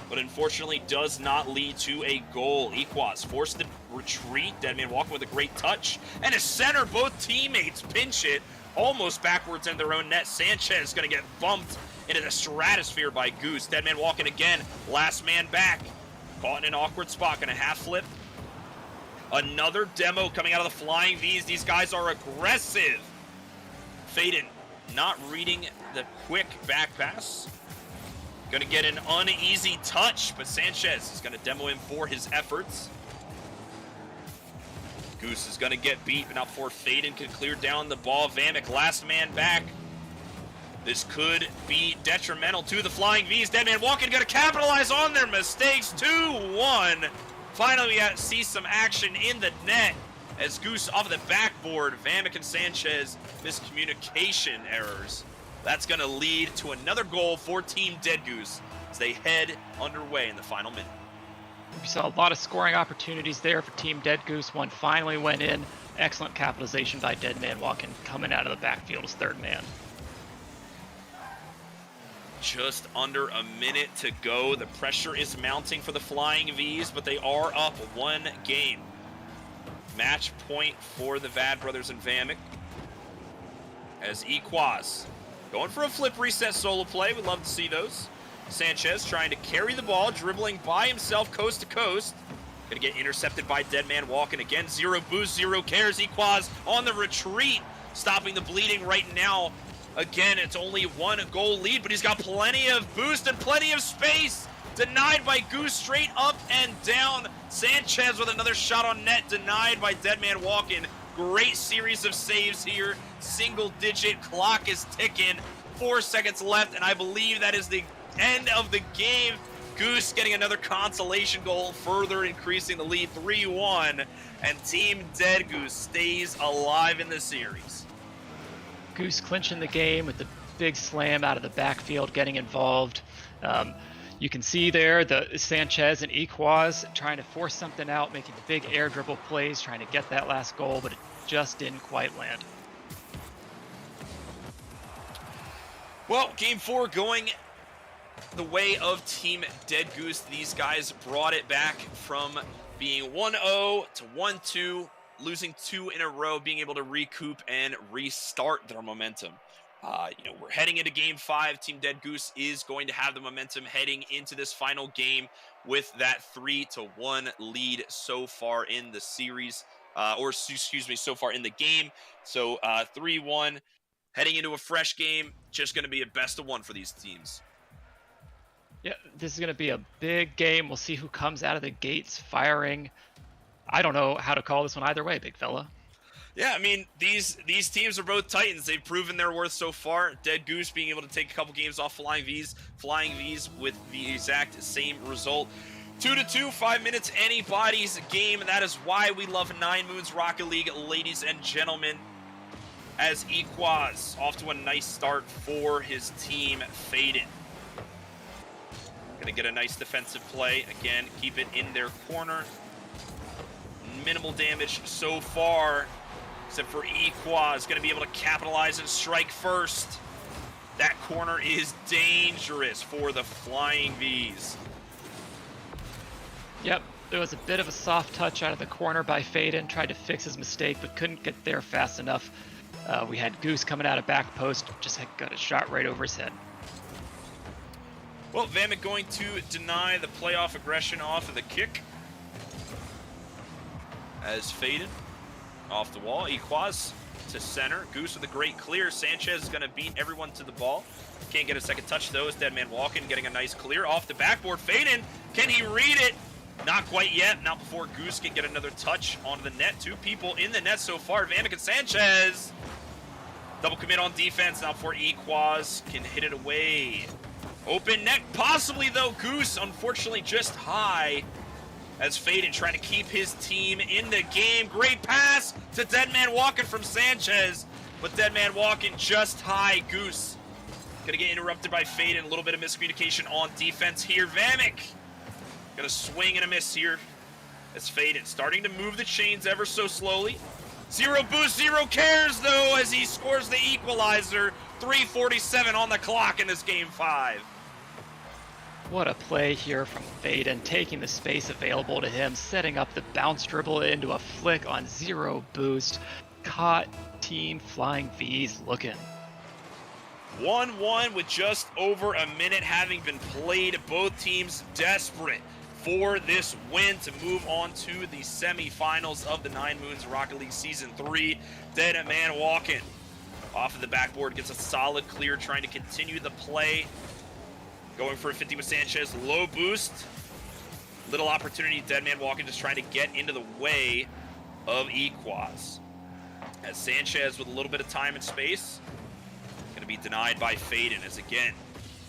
but unfortunately does not lead to a goal. Equaz forced to retreat. Deadman Walking with a great touch. And a center, both teammates pinch it almost backwards in their own net. Sanchez gonna get bumped into the stratosphere by Goose. Deadman Walking again, last man back. Caught in an awkward spot, gonna half flip. Another demo coming out of the Flying V's. These guys are aggressive. Faden not reading the quick back pass. Gonna get an uneasy touch, but Sanchez is gonna demo him for his efforts. Goose is gonna get beat, but now before Faden can clear down the ball. Vamek, last man back. This could be detrimental to the Flying V's. Deadman Walking gonna capitalize on their mistakes. 2-1. Finally, we see some action in the net as Goose off the backboard. Vamek and Sanchez, miscommunication errors. That's going to lead to another goal for Team Dead Goose as they head underway in the final minute. We saw a lot of scoring opportunities there for Team Dead Goose. One finally went in. Excellent capitalization by Deadman Walking, coming out of the backfield as third man. Just under a minute to go. The pressure is mounting for the Flying V's, but they are up 1 game. Match point for the Vad brothers and Vamek. As Equaz going for a flip reset solo play. We'd love to see those. Sanchez trying to carry the ball, dribbling by himself coast to coast. Gonna get intercepted by Deadman Walking again. 0 boost, 0 cares. Equaz on the retreat, stopping the bleeding right now. Again, it's only 1 goal lead, but he's got plenty of boost and plenty of space. Denied by Goose, straight up and down. Sanchez with another shot on net, denied by Deadman Walking. Great series of saves here. Single digit clock is ticking. 4 seconds left, and I believe that is the end of the game. Goose getting another consolation goal, further increasing the lead 3-1, and Team Dead Goose stays alive in the series. Goose clinching the game with the big slam out of the backfield, getting involved. You can see there the Sanchez and Equaz trying to force something out, making the big air dribble plays, trying to get that last goal, but it just didn't quite land. Well, game 4 going the way of Team Dead Goose. These guys brought it back from being 1-0 to 1-2, losing 2 in a row, being able to recoup and restart their momentum. We're heading into game 5. Team Dead Goose is going to have the momentum heading into this final game with that 3-1 lead so far in the series, so far in the game. So 3-1, heading into a fresh game, just going to be a best of 1 for these teams. Yeah, this is going to be a big game. We'll see who comes out of the gates firing. I don't know how to call this one either way, big fella. Yeah, I mean, these teams are both Titans. They've proven their worth so far. Dead Goose being able to take a couple games off Flying V's. Flying V's with the exact same result. 2-2, 5 minutes, anybody's game. That is why we love 9Moons Rocket League, ladies and gentlemen. As Equaz off to a nice start for his team, Faden. Gonna get a nice defensive play. Again, keep it in their corner. Minimal damage so far, except for Equaz. Gonna be able to capitalize and strike first. That corner is dangerous for the Flying V's. Yep, there was a bit of a soft touch out of the corner by Faden. Tried to fix his mistake, but couldn't get there fast enough. We had Goose coming out of back post, just got a shot right over his head. Well, Vamek going to deny the playoff aggression off of the kick. As Faden off the wall, Equaz to center. Goose with a great clear. Sanchez is going to beat everyone to the ball. Can't get a second touch though. Is Deadman walking, getting a nice clear off the backboard. Faden, can he read it? Not quite yet. Not before Goose can get another touch onto the net. 2 people in the net so far. Vamek and Sanchez. Double commit on defense. Now before Equaz can hit it away. Open net, possibly though. Goose, unfortunately, just high. As Faden trying to keep his team in the game. Great pass to Deadman Walking from Sanchez. But Deadman Walking just high. Goose gonna get interrupted by Faden. A little bit of miscommunication on defense here. Vamek gonna swing and a miss here. As Faden starting to move the chains ever so slowly. 0 boost, 0 cares though as he scores the equalizer. 3:47 on the clock in this game 5. What a play here from Faden, taking the space available to him, setting up the bounce dribble into a flick on 0 boost. Caught Team Flying V's looking. 1-1 with just over a minute having been played. Both teams desperate for this win to move on to the semifinals of the 9Moons Rocket League Season 3. Deadman Walking off of the backboard, gets a solid clear, trying to continue the play. Going for a 50 with Sanchez, low boost. Little opportunity, Deadman Walking just trying to get into the way of Equaz. As Sanchez with a little bit of time and space, gonna be denied by Faden as again,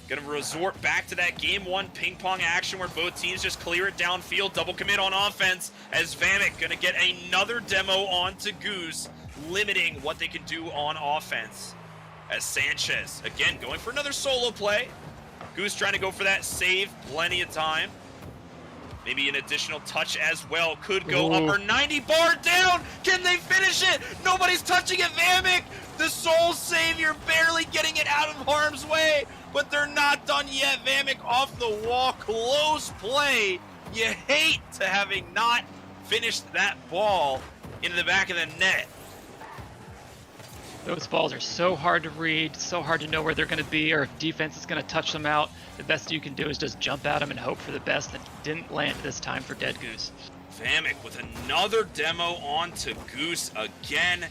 gonna resort back to that game 1 ping pong action where both teams just clear it downfield, double commit on offense as Vamek gonna get another demo onto Goose, limiting what they can do on offense. As Sanchez, again, going for another solo play. Goose trying to go for that save, plenty of time. Maybe an additional touch as well. Could go upper 90, bar down. Can they finish it? Nobody's touching it. Vamek, the sole savior, barely getting it out of harm's way. But they're not done yet. Vamek off the wall, close play. You hate to having not finished that ball into the back of the net. Those balls are so hard to read, so hard to know where they're going to be or if defense is going to touch them out. The best you can do is just jump at them and hope for the best. That didn't land this time for Dead Goose. Vamek with another demo onto Goose again.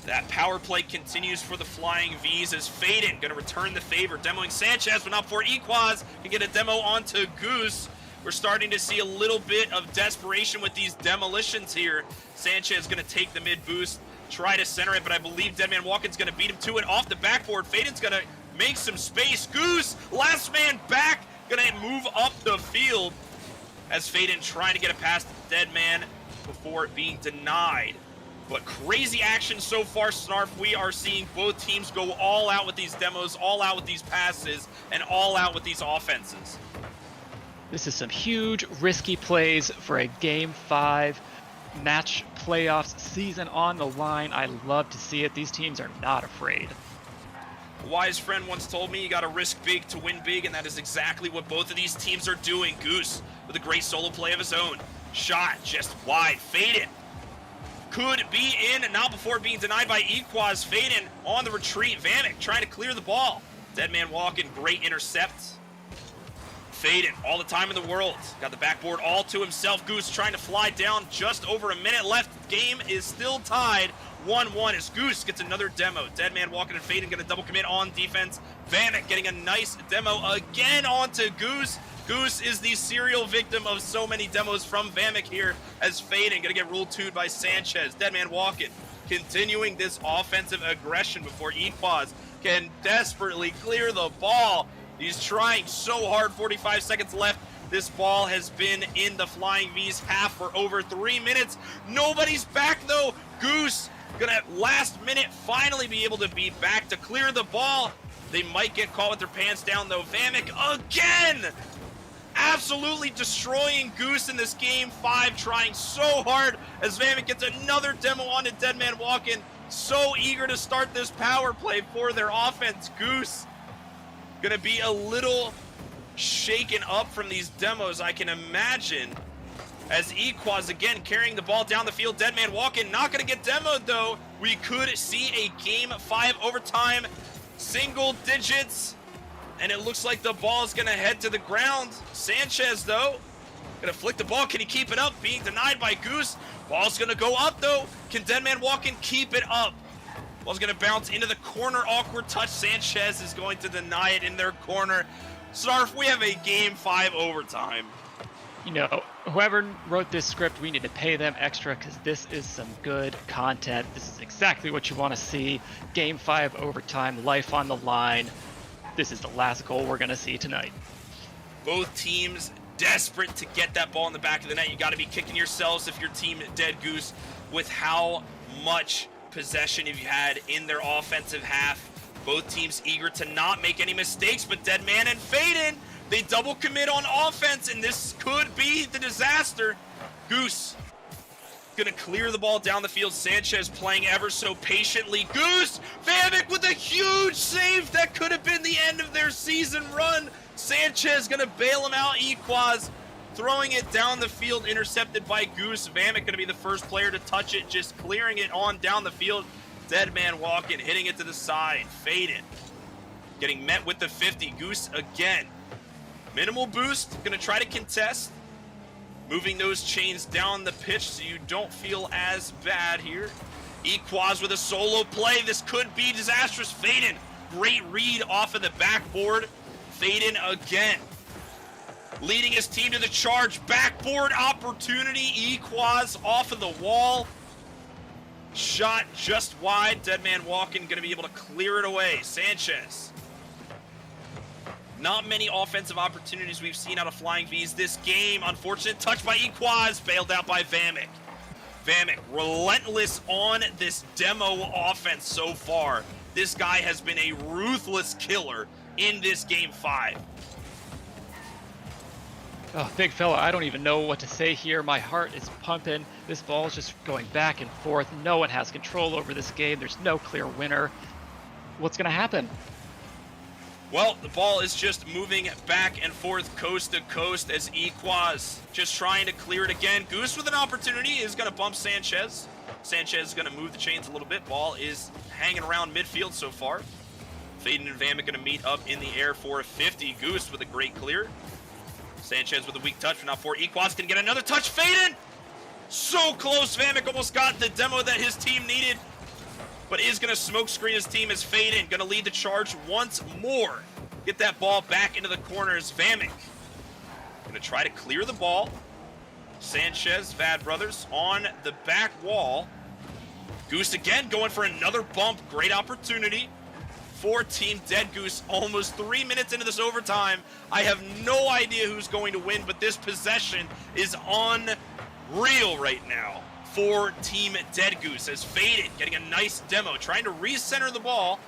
That power play continues for the Flying V's as Faden going to return the favor. Demoing Sanchez, but not for Equaz. Can get a demo onto Goose. We're starting to see a little bit of desperation with these demolitions here. Sanchez going to take the mid boost. Try to center it, but I believe Deadman Walken's going to beat him to it off the backboard. Faden's going to make some space. Goose, last man back, going to move up the field as Faden trying to get a pass to Deadman before it being denied. But crazy action so far, Snarf. We are seeing both teams go all out with these demos, all out with these passes, and all out with these offenses. This is some huge, risky plays for a Game 5 match playoffs season on the line. I love to see it. These teams are not afraid. A wise friend once told me you got to risk big to win big, and that is exactly what both of these teams are doing. Goose with a great solo play of his own. Shot just wide. Faden could be in, and not before being denied by Equaz. Faden on the retreat. Vamek trying to clear the ball. Deadman Walking, great intercept. Faden, all the time in the world. Got the backboard all to himself. Goose trying to fly down. Just over a minute left. Game is still tied. 1-1 as Goose gets another demo. Deadman Walking and Faden going to double commit on defense. Vanek getting a nice demo again onto Goose. Goose is the serial victim of so many demos from Vamek here as Faden going to get ruled 2 by Sanchez. Deadman Walking continuing this offensive aggression before Equaz can desperately clear the ball. He's trying so hard. 45 seconds left. This ball has been in the Flying V's half for over 3 minutes. Nobody's back though. Goose gonna last minute finally be able to be back to clear the ball. They might get caught with their pants down though. Vamek again! Absolutely destroying Goose in this game 5, trying so hard as Vamek gets another demo onto Deadman Walking. So eager to start this power play for their offense. Goose gonna be a little shaken up from these demos, I can imagine. as Equaz again carrying the ball down the field. Deadman walking, not going to get demoed though. We could see a Game 5 overtime, single digits, and it looks like the ball is going to head to the ground. Sanchez though, going to flick the ball. Can he keep it up? Being denied by Goose. Ball's going to go up though. Can Deadman walking keep it up? Ball's going to bounce into the corner. Awkward touch. Sanchez is going to deny it in their corner. Snarf, we have a Game 5 overtime. You know, whoever wrote this script, we need to pay them extra because this is some good content. This is exactly what you want to see. Game 5 overtime, life on the line. This is the last goal we're going to see tonight. Both teams desperate to get that ball in the back of the net. You got to be kicking yourselves if your team Dead Goose with how much possession you've had in their offensive half. Both teams eager to not make any mistakes, but Deadman and Faden, they double commit on offense, and this could be the disaster. Goose gonna clear the ball down the field. Sanchez playing ever so patiently. Goose, Vamek with a huge save that could have been the end of their season run. Sanchez gonna bail him out. Equaz throwing it down the field, intercepted by Goose. Vamek gonna be the first player to touch it, just clearing it on down the field. Deadman walking, hitting it to the side. Faden getting met with the 50. Goose again. Minimal boost, gonna try to contest. Moving those chains down the pitch so you don't feel as bad here. Equaz with a solo play. This could be disastrous. Faden, great read off of the backboard. Faden again, leading his team to the charge. Backboard opportunity. Equaz off of the wall. Shot just wide. Deadman walking, gonna be able to clear it away. Sanchez. Not many offensive opportunities we've seen out of Flying V's this game. Unfortunate touch by Equaz, bailed out by Vamek. Vamek, relentless on this demo offense so far. This guy has been a ruthless killer in this Game 5. Oh, big fella, I don't even know what to say here. My heart is pumping. This ball is just going back and forth. No one has control over this game. There's no clear winner. What's going to happen? Well, the ball is just moving back and forth coast to coast as Equaz just trying to clear it again. Goose with an opportunity is going to bump Sanchez. Sanchez is going to move the chains a little bit. Ball is hanging around midfield so far. Faden and Vamek going to meet up in the air for a 50. Goose with a great clear. Sanchez with a weak touch, but not for Equaz. Can get another touch. Faden! So close. Vamek almost got the demo that his team needed, but is going to smoke screen his team as Faden going to lead the charge once more. Get that ball back into the corners. Vamek going to try to clear the ball. Sanchez, Vad brothers on the back wall. Goose again going for another bump. Great opportunity for Team Dead Goose. Almost 3 minutes into this overtime. I have no idea who's going to win, but this possession is unreal right now for Team Dead Goose as Faden getting a nice demo, trying to recenter the ball.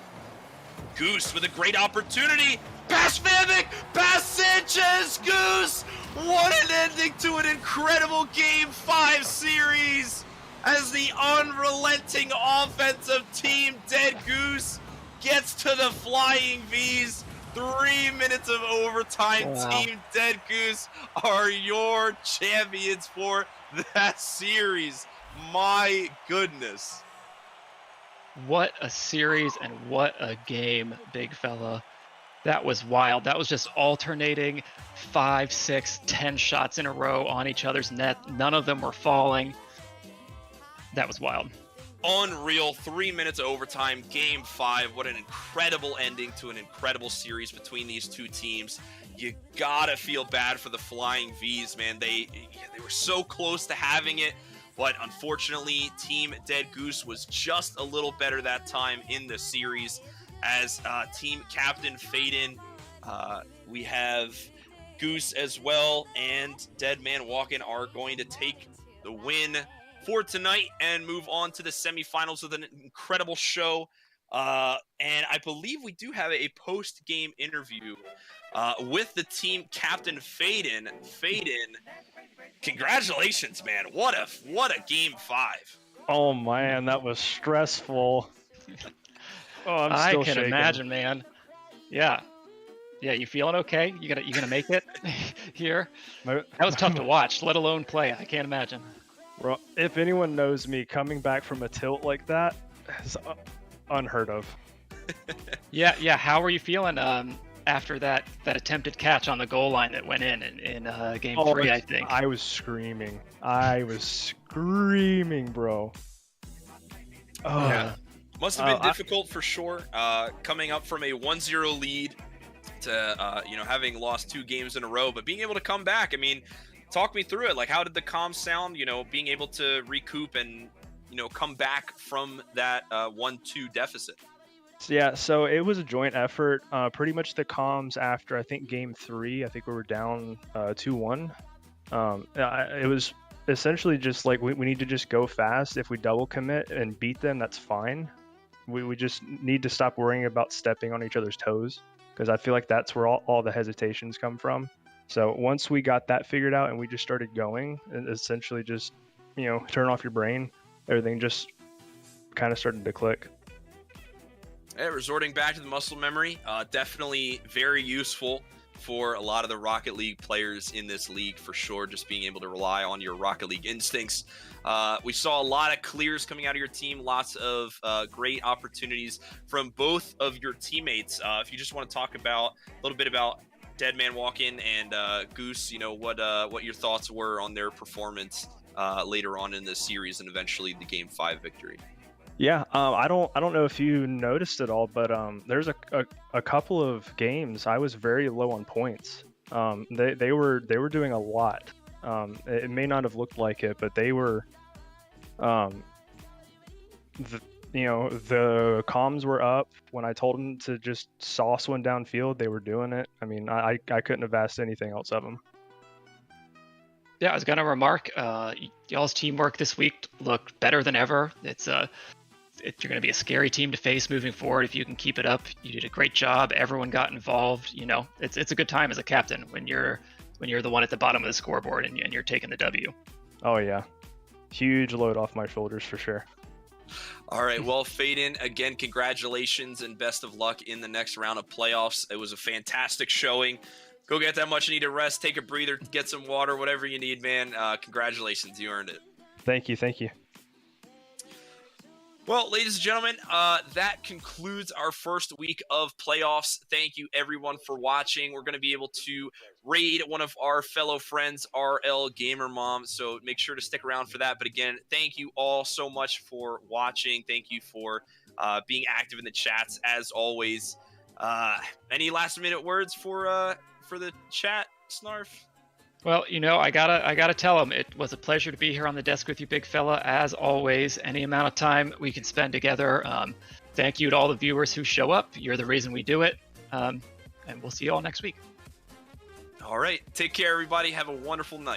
Goose with a great opportunity. Pass Vamek, pass Sanchez. Goose, what an ending to an incredible Game 5 series as the unrelenting offensive Team Dead Goose gets to the Flying V's. 3 minutes of overtime. Wow. Team Dead Goose are your champions for that series. My goodness. What a series and what a game, big fella. That was wild. That was just alternating 5, 6, 10 shots in a row on each other's net. None of them were falling. That was wild. Unreal. 3 minutes of overtime, Game 5. What an incredible ending to an incredible series between these two teams. You gotta feel bad for the Flying V's, man. They were so close to having it, but unfortunately, Team Dead Goose was just a little better that time in the series. As team captain Faden, we have Goose as well, and Deadman Walken are going to take the win for tonight and move on to the semifinals with an incredible show. And I believe we do have a post-game interview with the team captain Faden. Faden, congratulations, man. What a Game 5. Oh, man, that was stressful. Oh, I'm still shaking. I can imagine, man. Yeah. Yeah, you feeling okay? You gonna make it here? My- That was tough to watch, let alone play. I can't imagine. Bro, if anyone knows me, coming back from a tilt like that is unheard of. Yeah. How were you feeling after that attempted catch on the goal line that went in game 3? I think. I was screaming. Bro. Oh. Yeah. Must have been difficult for sure. Coming up from a 1-0 lead to having lost 2 games in a row, but being able to come back. I mean, talk me through it. Like, how did the comms sound? Being able to recoup and come back from that 1-2 deficit. Yeah, so it was a joint effort. Pretty much the comms after, I think, game 3, I think we were down 2-1. It was essentially just like we need to just go fast. If we double commit and beat them, that's fine. We just need to stop worrying about stepping on each other's toes, because I feel like that's where all the hesitations come from. So once we got that figured out and we just started going, and essentially just, turn off your brain, everything just kind of started to click. Yeah, resorting back to the muscle memory, definitely very useful for a lot of the Rocket League players in this league, for sure. Just being able to rely on your Rocket League instincts. We saw a lot of clears coming out of your team, lots of great opportunities from both of your teammates. If you just want to talk about a little bit about Deadman Walk-In and Goose, what your thoughts were on their performance later on in the series and eventually the Game 5 victory. Yeah, I don't know if you noticed it all, but there's a couple of games I was very low on points. They were doing a lot. It may not have looked like it, but they were. The comms were up when I told them to just sauce one downfield. They were doing it. I mean, I couldn't have asked anything else of them. Yeah, I was gonna remark, y'all's teamwork this week looked better than ever. You're going to be a scary team to face moving forward. If you can keep it up, you did a great job. Everyone got involved. It's a good time as a captain when you're the one at the bottom of the scoreboard and you're taking the W. Oh yeah, huge load off my shoulders for sure. All right, well, Faden, again, congratulations and best of luck in the next round of playoffs. It was a fantastic showing. Go get that much needed rest, take a breather, get some water, whatever you need, man. Congratulations, you earned it. Thank you. Well, ladies and gentlemen, that concludes our first week of playoffs. Thank you, everyone, for watching. We're going to be able to raid one of our fellow friends, RL Gamer Mom, so make sure to stick around for that. But again, thank you all so much for watching. Thank you for being active in the chats, as always. Any last-minute words for the chat, Snarf? Well, I gotta tell him it was a pleasure to be here on the desk with you, big fella. As always, any amount of time we can spend together. Thank you to all the viewers who show up. You're the reason we do it. And we'll see you all next week. All right. Take care, everybody. Have a wonderful night.